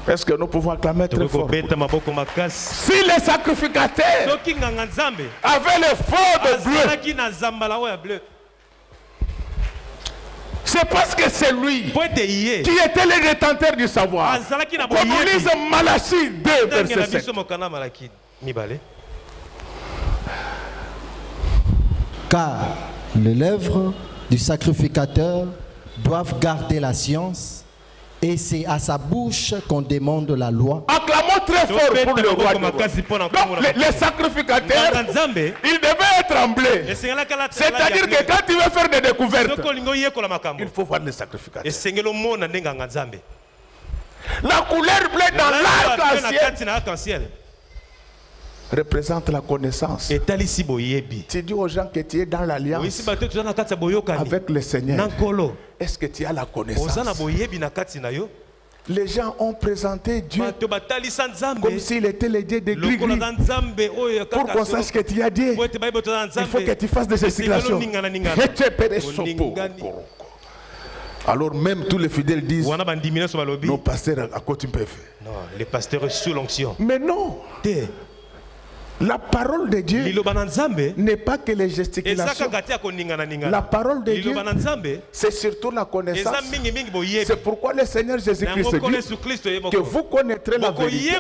Est-ce que nous pouvons acclamer très fort? Si les sacrificateurs avaient le feu de bleu, c'est parce que c'est lui qui était le détenteur du savoir. Comme on lise Malachie 2, verset 7. Car les lèvres du sacrificateur doivent garder la science, et c'est à sa bouche qu'on demande la loi. Acclamons très fort pour le roi. Donc les sacrificateurs, ils devaient être en bleu. C'est-à-dire que quand tu veux faire des découvertes, il faut voir les sacrificateurs. La couleur bleue dans l'arc-en-ciel représente la connaissance. Tu dis aux gens que tu es dans l'alliance avec le Seigneur. Est-ce que tu as la connaissance? Les gens ont présenté Dieu comme s'il était le Dieu de gris-gris. Pour qu'on sache que tu as Dieu, il faut que tu fasses des gesticulations. Alors même tous les fidèles disent, nos pasteurs à côté peuvent. Non, les pasteurs sous l'onction. Mais non. La parole de Dieu n'est pas que les gesticulations. La parole de Dieu, c'est surtout la connaissance. C'est pourquoi le Seigneur Jésus-Christ dit que vous connaîtrez la vérité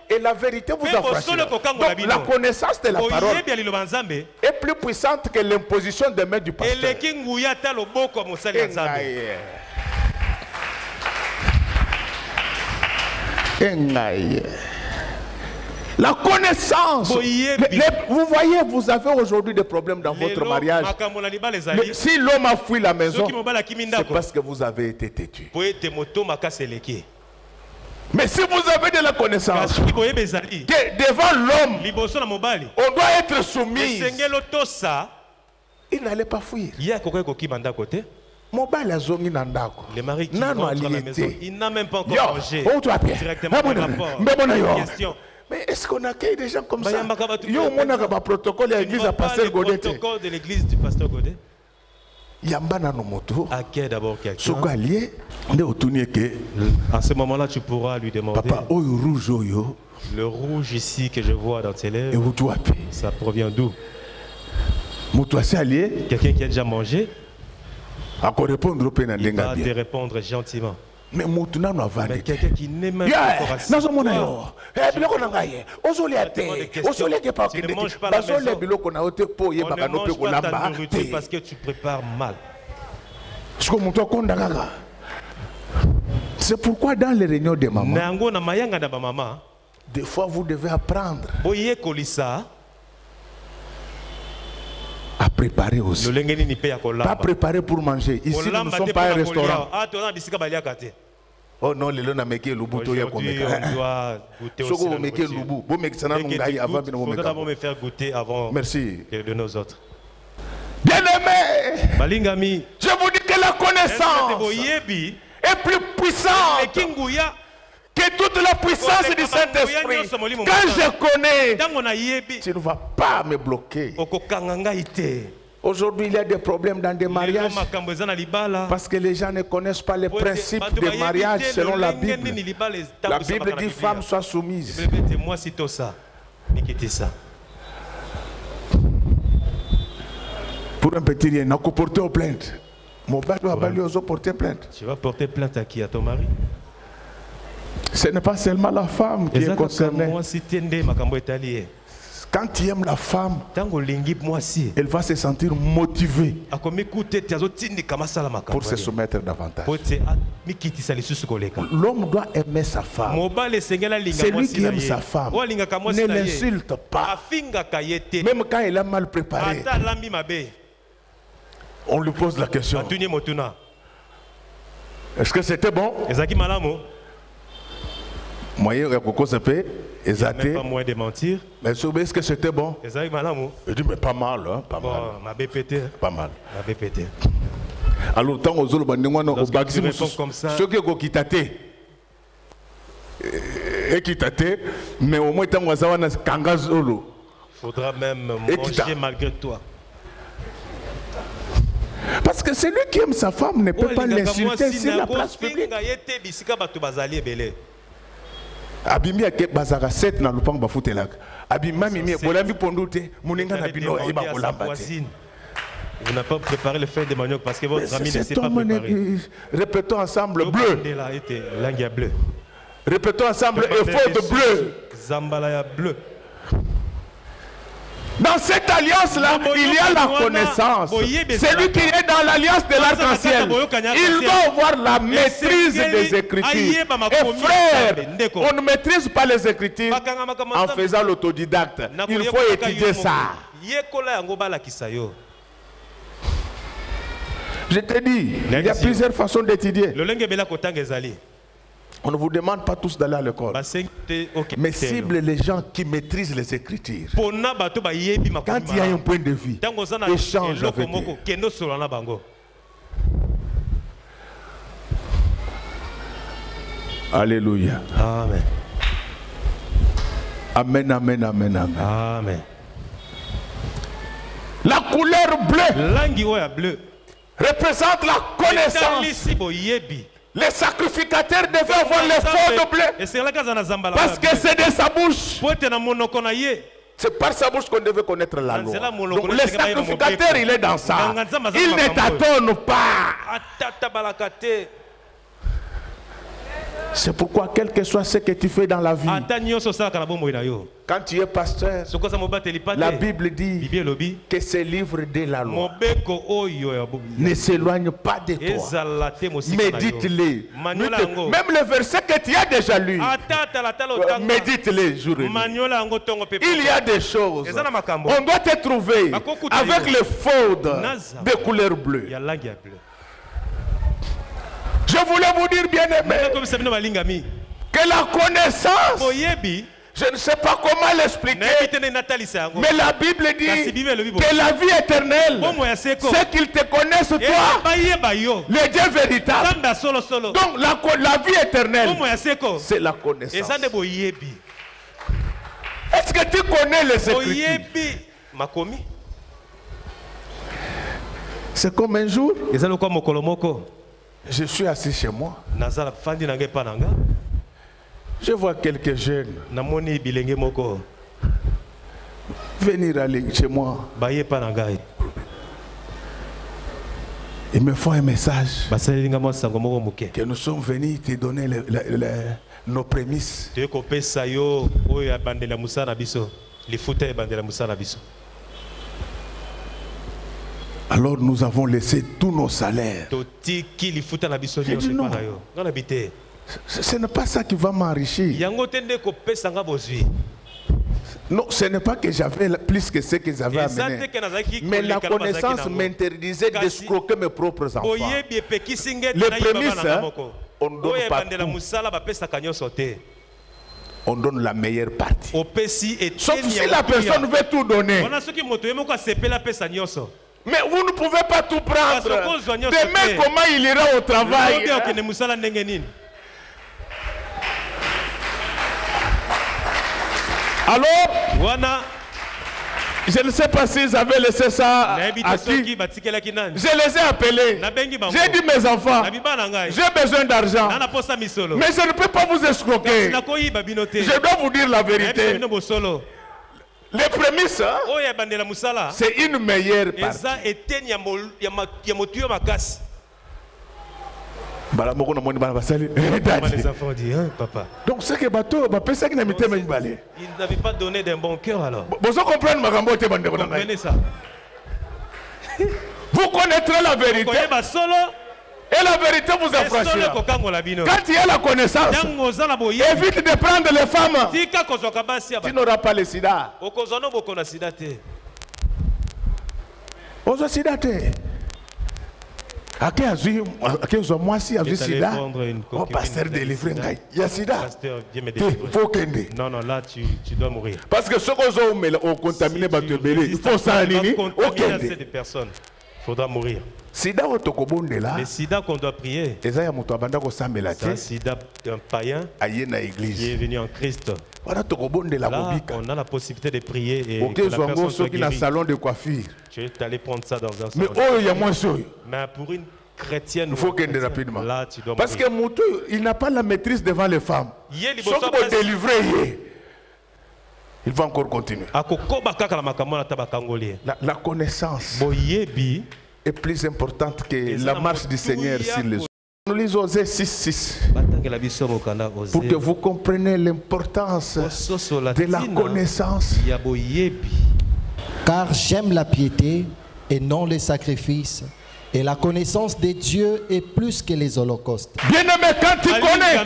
et la vérité vous affranchira. Donc la connaissance de la parole est plus puissante que l'imposition des mains du pasteur. La connaissance. Vous voyez, vous avez aujourd'hui des problèmes dans votre mariage. Si l'homme a fui la maison, c'est parce que vous avez été têtu. Mais si vous avez de la connaissance, que devant l'homme, on doit être soumis, il n'allait pas fuir. Le mari qui rentre à la maison, il n'a même pas encore mangé. Directement par rapport. Mais est-ce qu'on accueille des gens comme ça? Il y a un protocole de l'église du pasteur Godet. Accueille d'abord quelqu'un. À ce moment-là, tu pourras lui demander, Papa, le rouge ici que je vois dans tes lèvres, ça provient d'où? Quelqu'un qui a déjà mangé, il va te répondre gentiment. Mais quelqu'un qui n'est même pas encore assis. Tu ne manges pas la maison. On ne mange pas ta nourriture parce que tu prépares mal. C'est pourquoi dans les réunions de maman, des fois vous devez apprendre à préparer aussi. Pas préparer pour manger. Ici, nous ne sommes pas un restaurant. Oh non, le lona meke lubu to ya komeka. On doit goûter aussi. Soko meke lubu, bo mekisana ngai avant bino meka. Faudra me faire goûter avant. Merci. Que de nos autres. Bien-aimé, Balingami, je vous dis que la connaissance est plus puissante que toute la puissance du Saint-Esprit. Quand je connais, tu ne vas pas me bloquer. Aujourd'hui, il y a des problèmes dans des mariages parce que les gens ne connaissent pas les principes des mariages selon la Bible. La Bible dit femme soit soumise. Pour un petit rien, n'a qu'à porter plainte. Mon père doit porter plainte. Tu vas porter plainte à qui? À ton mari? Ce n'est pas seulement la femme qui est concernée. Quand tu aimes la femme, elle va se sentir motivée pour se soumettre davantage. L'homme doit aimer sa femme. Celui qui aime sa femme ne l'insulte pas. Même quand elle a mal préparé, on lui pose la question. Est-ce que c'était bon? Moyen de coco ça peut. Il n'y a même pas moyen de mentir. Mais est-ce que c'était bon? Je dis mais pas mal, hein? Pas mal. Pas mal. Alors tant aux autres, ceux qui ont quitté, mais au moins tant aux autres, kangazolo. Faudra même manger malgré toi. Parce que celui qui aime sa femme ne peut pas l'insulter sur la place publique. Abimi ake bazaka 7 na lupang bafutelak. Abima mimi bolambi pondute muninga na bino eba kolamba te. Vous n'avez pas préparé le fait de manioc parce que votre ami ne s'est pas préparé. Répétons ensemble bleu. Bleu. Répétons ensemble effort de bleu. Zambalaya bleu. Dans cette alliance-là, il y a la connaissance. Celui qui est dans l'alliance de l'arc-en-ciel, il doit avoir la maîtrise des Écritures. Et frère, on ne maîtrise pas les Écritures en faisant l'autodidacte. Il faut étudier ça. Je te dis, il y a plusieurs façons d'étudier. On ne vous demande pas tous d'aller à l'école. Mais cible les gens qui maîtrisent les Écritures. Quand il y a un point de vue, échange avec eux. Alléluia. Amen. Amen, amen, amen, amen. Amen. La couleur bleue représente la connaissance. Les sacrificateurs devaient avoir l'effort de bleu. Parce que c'est de sa bouche. C'est par sa bouche qu'on devait connaître la loi. Donc le sacrificateur, il est dans ça. Il ne t'attend pas. C'est pourquoi, quel que soit ce que tu fais dans la vie, quand tu es pasteur, la Bible dit que ces livres de la loi ne s'éloignent pas de toi. Médite-les. Même le verset que tu as déjà lu, médite-les jour et nuit. Il y a des choses. On doit te trouver avec les faudes de couleur bleue. Je voulais vous dire, bien aimé, que la connaissance, je ne sais pas comment l'expliquer, mais la Bible dit que la vie éternelle, c'est qu'ils te connaissent toi, le Dieu véritable. Donc la vie éternelle, c'est la connaissance. Est-ce que tu connais les Écritures? C'est comme un jour, je suis assis chez moi. Je vois quelques jeunes venir aller chez moi. Ils me font un message que nous sommes venus te donner nos prémices. Alors nous avons laissé tous nos salaires. J'ai dit non. Ce n'est pas ça qui va m'enrichir. Non, ce n'est pas que j'avais plus que ce qu'ils avaient amené. Mais la connaissance m'interdisait d'escroquer mes propres enfants. Les prémices, on donne pas tout. On donne la meilleure partie. Sauf si la personne veut tout donner. Mais vous ne pouvez pas tout prendre. Demain, comment il ira au travail? Alors, je ne sais pas s'ils avaient laissé ça à qui. Je les ai appelés. J'ai dit, mes enfants, j'ai besoin d'argent. Mais je ne peux pas vous escroquer. Je dois vous dire la vérité. Les prémices, c'est une meilleure partie. Les enfants disent, hein, papa. Donc ce que bateau, il n'avait pas donné d'un bon cœur alors. Vous comprenez ça. Vous connaîtrez la vérité. Et la vérité vous affranchira. Quand il y a la connaissance, évite de prendre les femmes. Tu n'auras pas le sida. Moi si avec sida, mon pasteur délivre il y a sida. Non, non, là tu dois mourir. Parce que ce qu'on a contaminé, il faut s'aligner. Assez de personnes. Il faudra mourir. Le sida qu'on doit prier, c'est un sida d'un païen qui est venu en Christ. Là, on a la possibilité de prier et que la personne soit guérie. Salon de coiffure. Tu es allé prendre ça dans un salon. Mais pour une chrétienne, il faut gagner rapidement. Là, tu dois parce que Moutou, il n'a pas la maîtrise devant les femmes. Sauf pour délivrer, il va encore continuer. La connaissance est plus importante que la marche du Seigneur sur les eaux. Nous lisons Osée 6:6 pour que vous compreniez l'importance de la connaissance. Car j'aime la piété et non les sacrifices, et la connaissance de Dieu est plus que les holocaustes. Bien-aimé, quand tu connais,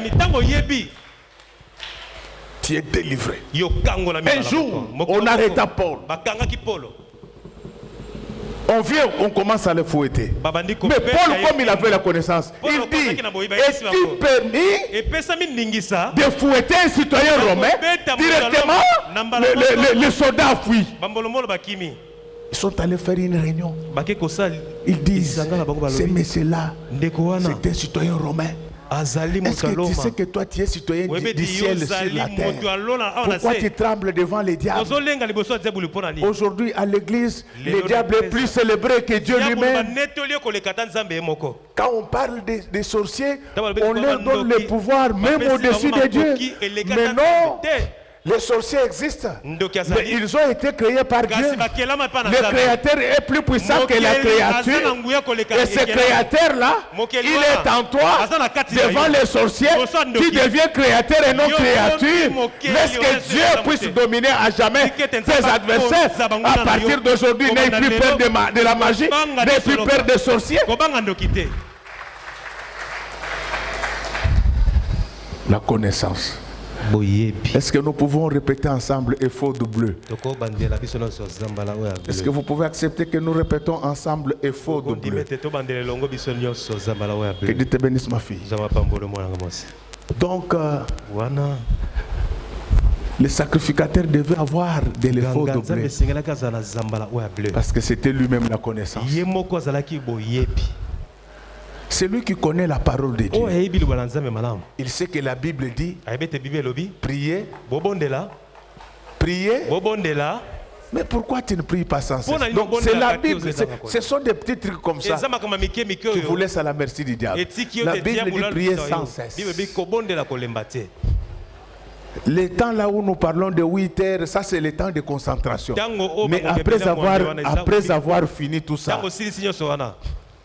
tu es délivré. Un jour, on arrêta Paul. On vient, on commence à le fouetter. Mais Paul, comme il avait la connaissance, il dit, est-il permis de fouetter un citoyen romain directement? Les soldats fuient. Ils sont allés faire une réunion. Ils disent, ce monsieur-là, c'est un citoyen romain. Est-ce que tu sais que toi tu es citoyen du ciel sur la terre? Pourquoi tu trembles devant les diables? Aujourd'hui à l'église, le diable est plus célébré que Dieu lui-même. Quand on parle des sorciers, on leur donne le pouvoir même au-dessus de Dieu. Mais non, les sorciers existent, mais ils ont été créés par Dieu. Le créateur est plus puissant que la créature. Et ce créateur-là, il est en toi. Devant les sorciers, tu deviens créateur et non créature. Laisse que Dieu puisse dominer à jamais tes adversaires. À partir d'aujourd'hui, n'aie plus peur de la magie, n'aie plus peur des sorciers. La connaissance. Est-ce que nous pouvons répéter ensemble effort bleu? Est-ce que vous pouvez accepter que nous répétons ensemble effort bleu? Que Dieu te bénisse, ma fille. Donc, le sacrificateur devait avoir de l'effort bleu. Parce que c'était lui-même la connaissance. C'est lui qui connaît la parole de Dieu. Il sait que la Bible dit priez, priez. Mais pourquoi tu ne pries pas sans cesse? Donc c'est la Bible, ce sont des petits trucs comme ça. Tu vous laisses à la merci du diable. La Bible dit prier sans cesse. Le temps là où nous parlons de 8 heures, ça c'est le temps de concentration. Mais après avoir fini tout ça,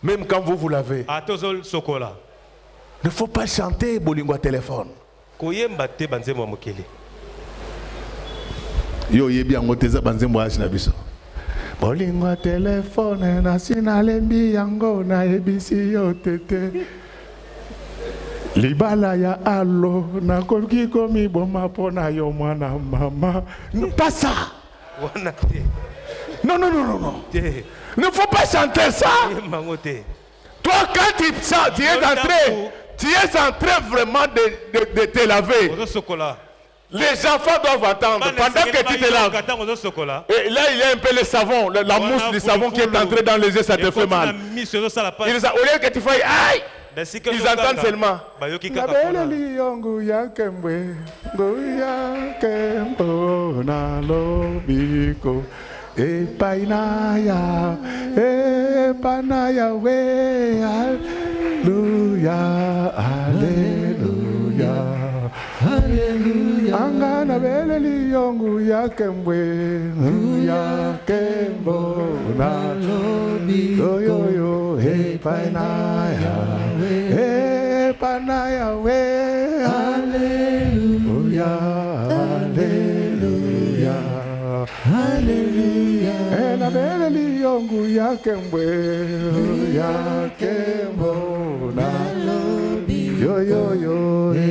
même quand vous l'avez, ne faut pas chanter Bolingo téléphone. Yo yebi angoteza banzembo na biso. Bolingo téléphone na sinalembi yango na ebisi yo tete. Libala ya allo na koki komi boma pona yo mwana mama. Pas ça. Non. Ne faut pas chanter ça. Toi, quand tu es entré, tu tu es en train vraiment de te laver. Les enfants doivent attendre pendant que tu te laves. Et là, il y a un peu le savon, la mousse du savon qui est entrée dans les yeux, ça te fait mal. Au lieu que tu fasses aïe, ils entendent seulement. Alléluia, angana beleli yongu ya kembwe ya kembo na lobi yo yo he panaya we Alléluia, Alléluia, Alléluia, ena beleli yongu ya kembwe ya kembo na lobi yo yo yo he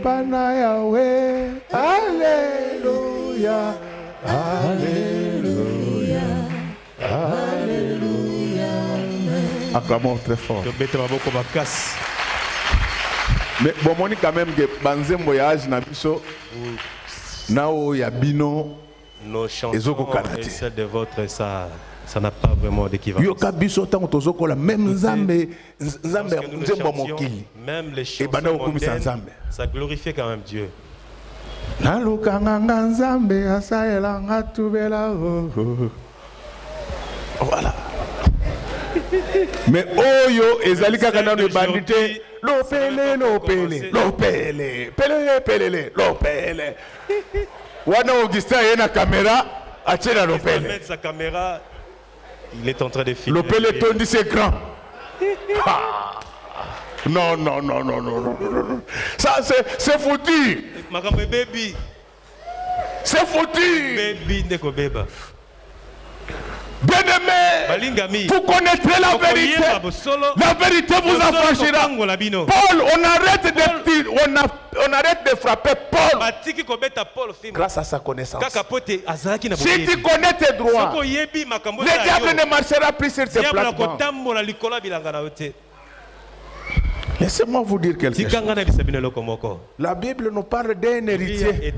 panaya we Alléluia, Alléluia, Alléluia. Acclamons très fort. Mais bon, on quand même que banzem voyage na biso nao ya bino nos chansons et celles de votre ça n'a pas vraiment d'équivalence. Yoka biso tango tozoko la même nzambe nzambe nzembo mokili. Même les chansons mondaines, ça glorifie quand même Dieu. Nalukanga nzambe asaela ngatubela voilà. Mais oyo ezali kaka na bandité lopele wana Augustin yena caméra atira lopele. Mettre sa caméra, il est en train de filmer. Lopele tondi c'est grand. Non. Ça c'est foutu. Baby. C'est foutu. Baby ndeko beba. Bien-aimé, vous connaîtrez la vérité. La vérité vous affranchira. Paul, on arrête de frapper Paul grâce à sa connaissance. Si tu connais tes droits, le diable ne marchera plus sur tes plates-bandes. Laissez-moi vous dire quelque chose. La Bible nous parle d'un héritier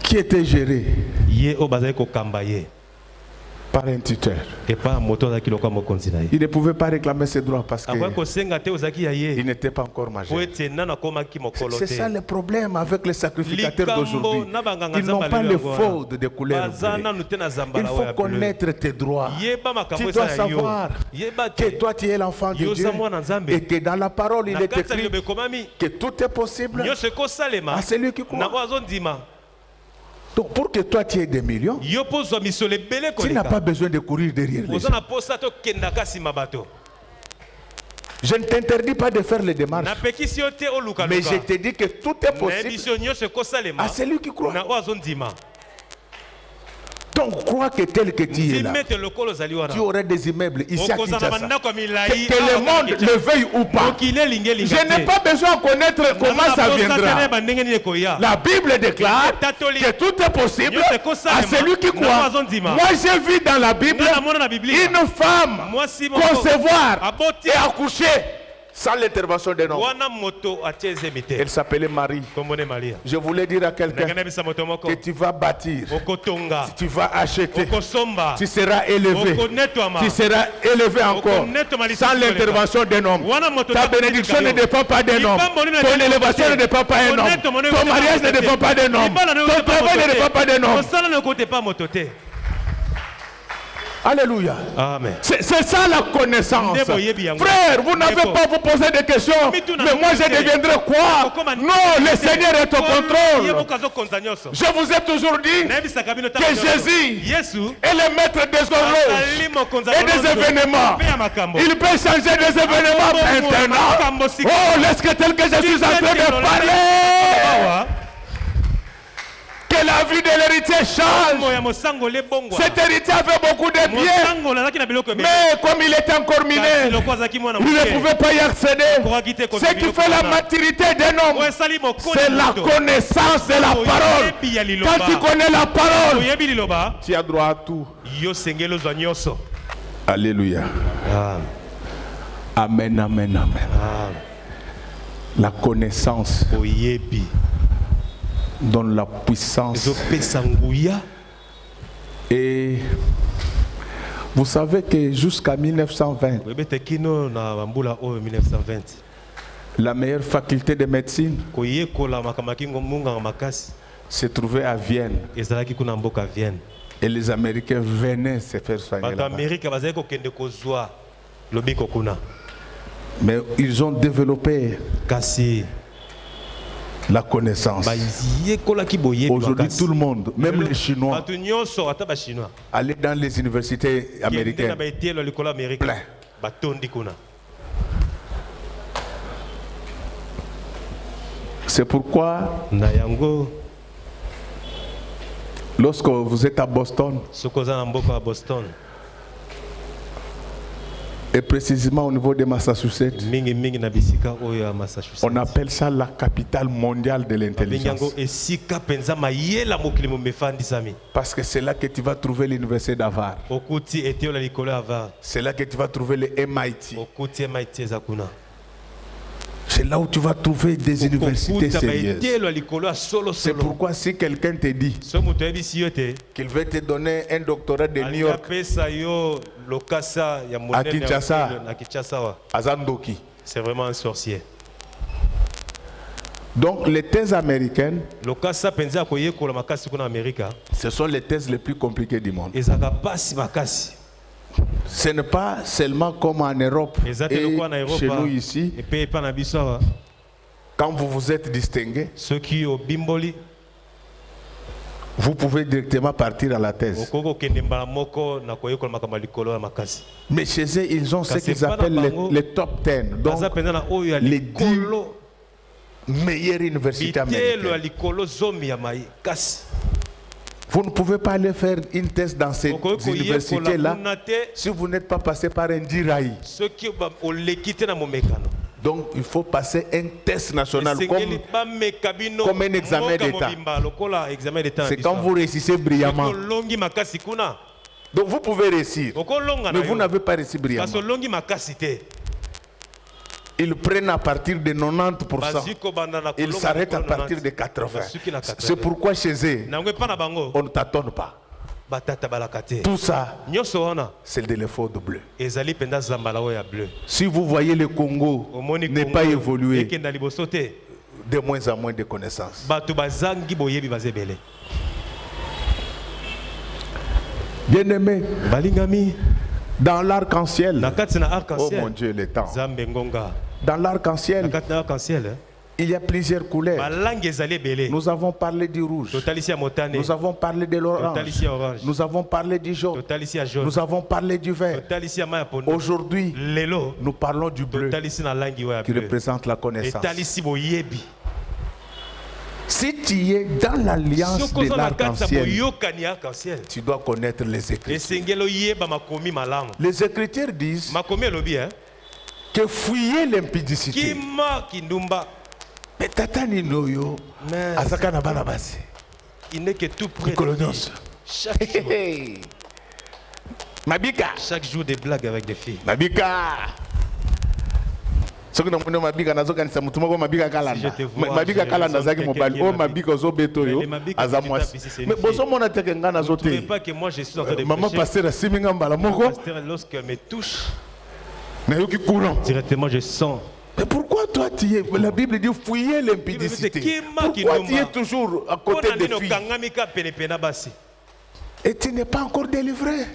qui était géré par un tuteur. Il ne pouvait pas réclamer ses droits parce qu'il n'était pas encore majeur. C'est ça le problème avec les sacrificateurs d'aujourd'hui. Ils n'ont pas le faute de couleur. Il faut connaître tes droits. Tu dois savoir que toi tu es l'enfant de Dieu et que dans la parole il est écrit que tout est possible à celui qui croit. Donc pour que toi tu aies des millions, tu n'as pas besoin de courir derrière les gens. Je ne t'interdis pas de faire les démarches, mais je te dis que tout est possible à celui qui croit. Donc crois que tel que tu es là, tu aurais des immeubles ici à Kinshasa. Que le monde le veuille ou pas. Je n'ai pas besoin de connaître comment ça viendra. La Bible déclare que tout est possible à celui qui croit. Moi j'ai vu dans la Bible une femme concevoir et accoucher sans l'intervention d'un homme. Elle s'appelait Marie. Je voulais dire à quelqu'un que tu vas bâtir, tu vas acheter, tu seras élevé, tu seras élevé encore sans l'intervention d'un homme. Ta bénédiction ne dépend pas d'un homme, ton élévation ne dépend pas d'un homme, ton mariage ne dépend pas d'un homme, ton travail ne dépend pas d'un homme. Alléluia. Amen. C'est ça la connaissance. Frère, vous n'avez pas à vous poser des questions. Mais moi je deviendrai quoi? Non, le Seigneur est au contrôle. Je vous ai toujours dit que Jésus est le maître des horloges et des événements. Il peut changer des événements maintenant. Oh, laisse que tel que je suis en train de parler. Que la vie de l'héritier change. Cet héritier avait beaucoup de biens. Mais comme il était encore mineur, il ne pouvait pas y accéder. Ce qui fait la maturité d'un homme, c'est la connaissance de la parole. Quand tu connais la parole, tu as droit à tout. Alléluia. Amen, amen, amen. La connaissance donne la puissance. Et vous savez que jusqu'à 1920, la meilleure faculté de médecine se trouvait à Vienne. Et les Américains venaient se faire soigner là-bas. Mais ils ont développé la connaissance. Aujourd'hui, tout le monde, même les Chinois, aller dans les universités américaines, plein. C'est pourquoi, lorsque vous êtes à Boston, et précisément au niveau de Massachusetts, on appelle ça la capitale mondiale de l'intelligence. Parce que c'est là que tu vas trouver l'université d'Harvard. C'est là que tu vas trouver le MIT. C'est là où tu vas trouver des universités sérieuses. C'est pourquoi si quelqu'un te dit qu'il veut te donner un doctorat de New York à Kinshasa, à Zandoki, c'est vraiment un sorcier. Donc les thèses américaines, ce sont les thèses les plus compliquées du monde. Ce n'est pas seulement comme en Europe et chez nous ici. Quand vous vous êtes distingué, vous pouvez directement partir à la thèse. Mais chez eux, ils ont ce qu'ils appellent les top 10. Donc, les 10 meilleures universités américaines. Vous ne pouvez pas aller faire une thèse dans ces universités-là si vous n'êtes pas passé par un diraï. Donc il faut passer un test national comme un examen d'État. C'est quand vous réussissez brillamment. Donc vous pouvez réussir, mais vous n'avez pas réussi brillamment. Ils prennent à partir de 90%. Ils s'arrêtent à partir de 80%. C'est pourquoi chez eux, on ne tâtonne pas. Tout ça, c'est de l'effort de bleu. Si vous voyez le Congo n'est pas évolué, de moins en moins de connaissances. Bien-aimé, dans l'arc-en-ciel, oh mon Dieu, le temps. Dans l'arc-en-ciel, il y a plusieurs couleurs. Nous avons parlé du rouge. Nous avons parlé de l'orange. Nous avons parlé du jaune. Nous avons parlé du vert. Aujourd'hui, nous parlons du bleu qui représente la connaissance. Si tu es dans l'alliance de l'arc-en-ciel, tu dois connaître les Écritures. Les Écritures disent que fuyez l'impudicité. Il n'est que tout près de lui. Chaque jour des blagues avec des filles. Si je te vois, pas que moi je suis en train de prêcher. Lorsqu'elle me touche, directement je sens. Mais pourquoi toi tu es? La Bible dit fuyez l'impudicité. Pourquoi tu es toujours à côté des filles? Et tu n'es pas encore délivré.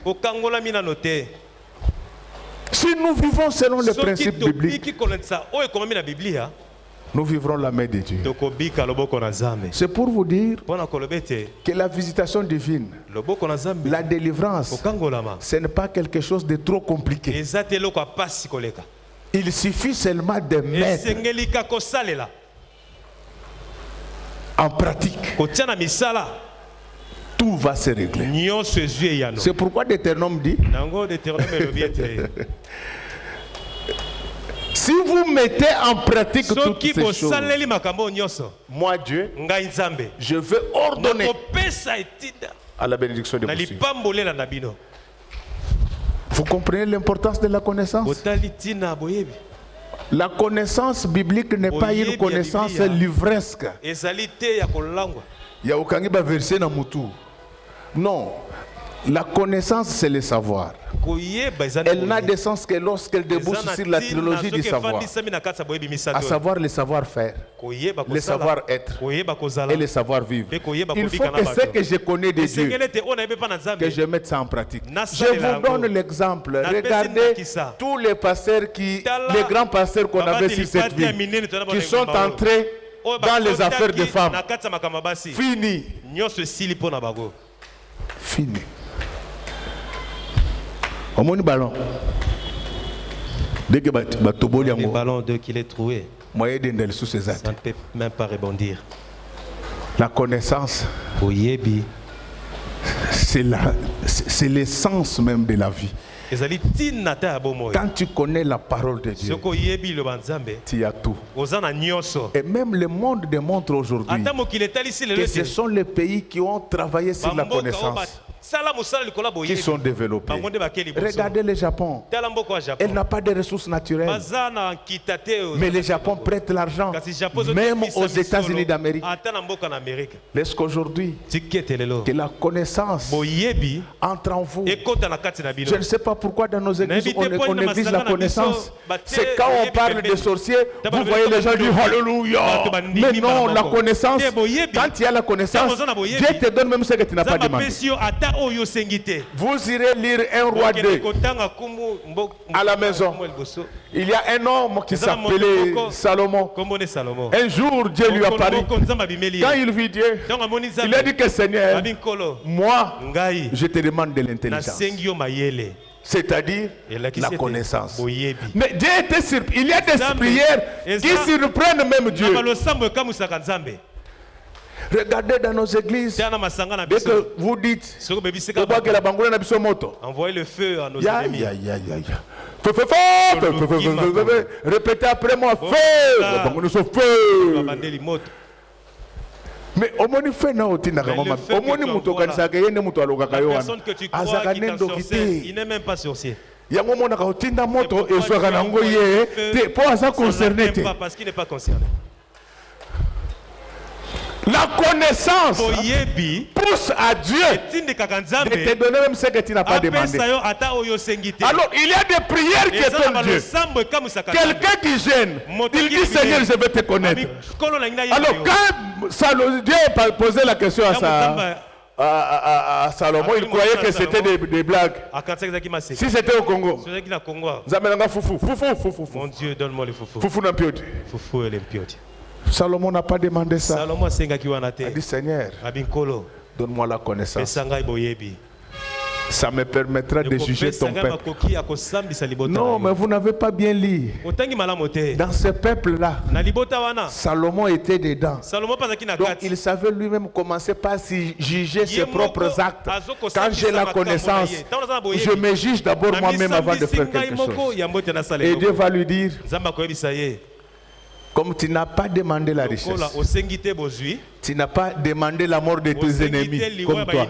Si nous vivons selon les principes bibliques, nous vivrons la main de Dieu. C'est pour vous dire que la visitation divine, la délivrance, ce n'est pas quelque chose de trop compliqué. Il suffit seulement de mettre en pratique tout va se régler. C'est pourquoi Deutéronome dit si vous mettez en pratique toutes ces choses, moi Dieu, je vais ordonner à la bénédiction de vos cieux. Vous comprenez l'importance de la connaissance? La connaissance biblique n'est pas une connaissance livresque. Il y a aucun verset dans Moutou. Non. La connaissance, c'est le savoir. Elle n'a de sens que lorsqu'elle débouche sur la trilogie du savoir. À savoir le savoir-faire, le savoir-être et le savoir-vivre. Il faut que ce que je connais de Dieu, que je mette ça en pratique. Je vous donne l'exemple. Regardez tous les pasteurs les grands pasteurs qu'on avait sur cette ville, qui sont entrés dans les affaires des femmes. Fini. Fini. Au moins, ballon. Dès que le ballon qu'il est trouvé, ça ne peut même pas rebondir. La connaissance, c'est l'essence même de la vie. Quand tu connais la parole de Dieu, tu as tout. Et même le monde démontre aujourd'hui que ce sont les pays qui ont travaillé sur la connaissance qui sont développés. Regardez le Japon. Elle n'a pas de ressources naturelles. Mais le Japon prête l'argent, même aux États-Unis d'Amérique. Est-ce qu'aujourd'hui, que la connaissance entre en vous? Je ne sais pas pourquoi dans nos églises on néglige la connaissance. C'est quand on parle de sorciers, vous voyez les gens dire Alléluia. Mais non, la connaissance, quand il y a la connaissance, Dieu te donne même ce que tu n'as pas demandé. Vous irez lire 1 Roi 2 à la maison. Il y a un homme qui s'appelait Salomon. Un jour, Dieu lui a parlé. Quand il vit Dieu, il a dit que Seigneur, moi, je te demande de l'intelligence. C'est-à-dire la connaissance. Mais Dieu était surpris. Il y a des prières qui surprennent même Dieu. Regardez dans nos églises, dès que vous dites envoyez le feu à nos ennemis. Répétez après moi, feu. Mais au moins fait na otina kama au moins muto kanisa ke yene muto aloka yo wana azaka nendo kite il n'est même pas sorcier. Yango mona ka otinda moto ezwaka nango ye te po asa concerné te parce qu'il n'est pas concerné. La connaissance pousse à Dieu de te donner même ce que tu n'as pas demandé. Alors il y a des prières qui étonnent Dieu. Quelqu'un qui gêne, il dit Seigneur, je vais te connaître. Alors quand Dieu a posé la question à Salomon, il croyait que c'était des blagues. Si c'était au Congo, mon Dieu, donne-moi le foufou. Foufou et l'impioti. Salomon n'a pas demandé ça. Il a dit Seigneur, donne-moi la connaissance. Ça me permettra de juger ton peuple. Non, mais vous n'avez pas bien lu. Dans ce peuple-là, Salomon était dedans. Donc il savait lui-même commencer par juger ses propres actes. Quand j'ai la connaissance, je me juge d'abord moi-même avant de faire quelque chose. Et Dieu va lui dire, comme tu n'as pas demandé la richesse, tu n'as pas demandé la mort de tes ennemis comme toi,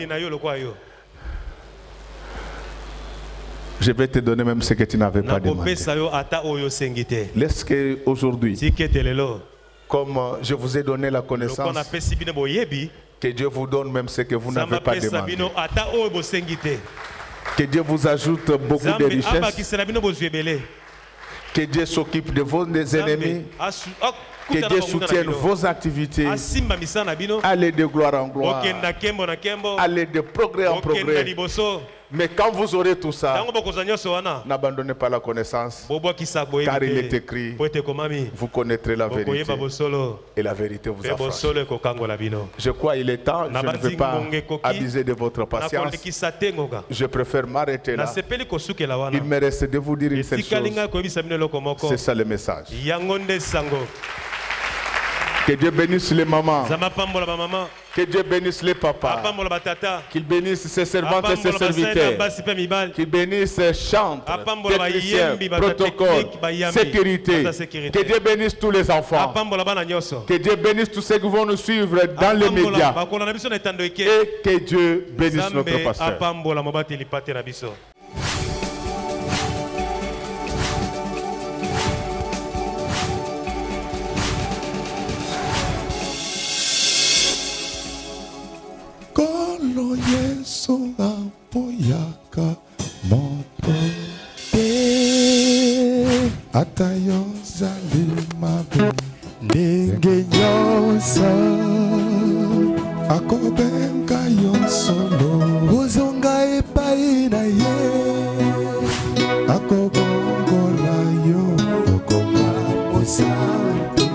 je vais te donner même ce que tu n'avais pas demandé. Laisse qu'aujourd'hui, comme je vous ai donné la connaissance, que Dieu vous donne même ce que vous n'avez pas demandé. Que Dieu vous ajoute beaucoup de richesses. Que Dieu s'occupe de vos ennemis. Que Dieu soutienne vos activités. Allez de gloire en gloire. Allez de progrès en progrès. Mais quand vous aurez tout ça, n'abandonnez pas la connaissance. Car il est écrit, vous connaîtrez la vérité. Et la vérité vous affranchira. Je crois qu'il est temps. Je ne veux pas abuser de votre patience. Je préfère m'arrêter là. Il me reste de vous dire une seule chose. C'est ça le message. Que Dieu bénisse les mamans. Que Dieu bénisse les papas. Qu'il bénisse ses servantes et ses serviteurs. Qu'il bénisse chantres, techniciens, protocoles, sécurité. Que Dieu bénisse tous les enfants. Que Dieu bénisse tous ceux qui vont nous suivre dans les médias. Et que Dieu bénisse notre pasteur. Kolo Yesu apoyaka moto te atayo zali mabe ndenge nyonso akobenga yo solo ozonga epai na ye akobongola yo okoma mosantu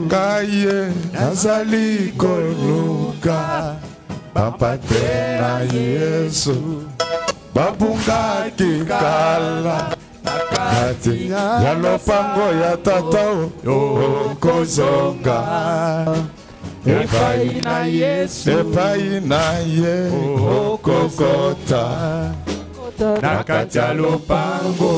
kaye nazali koluka bapate na Yesu babungaki kala kati ya lopango ya tata okozonga epai na Yesu epai na ye okokota na kati ya lopango.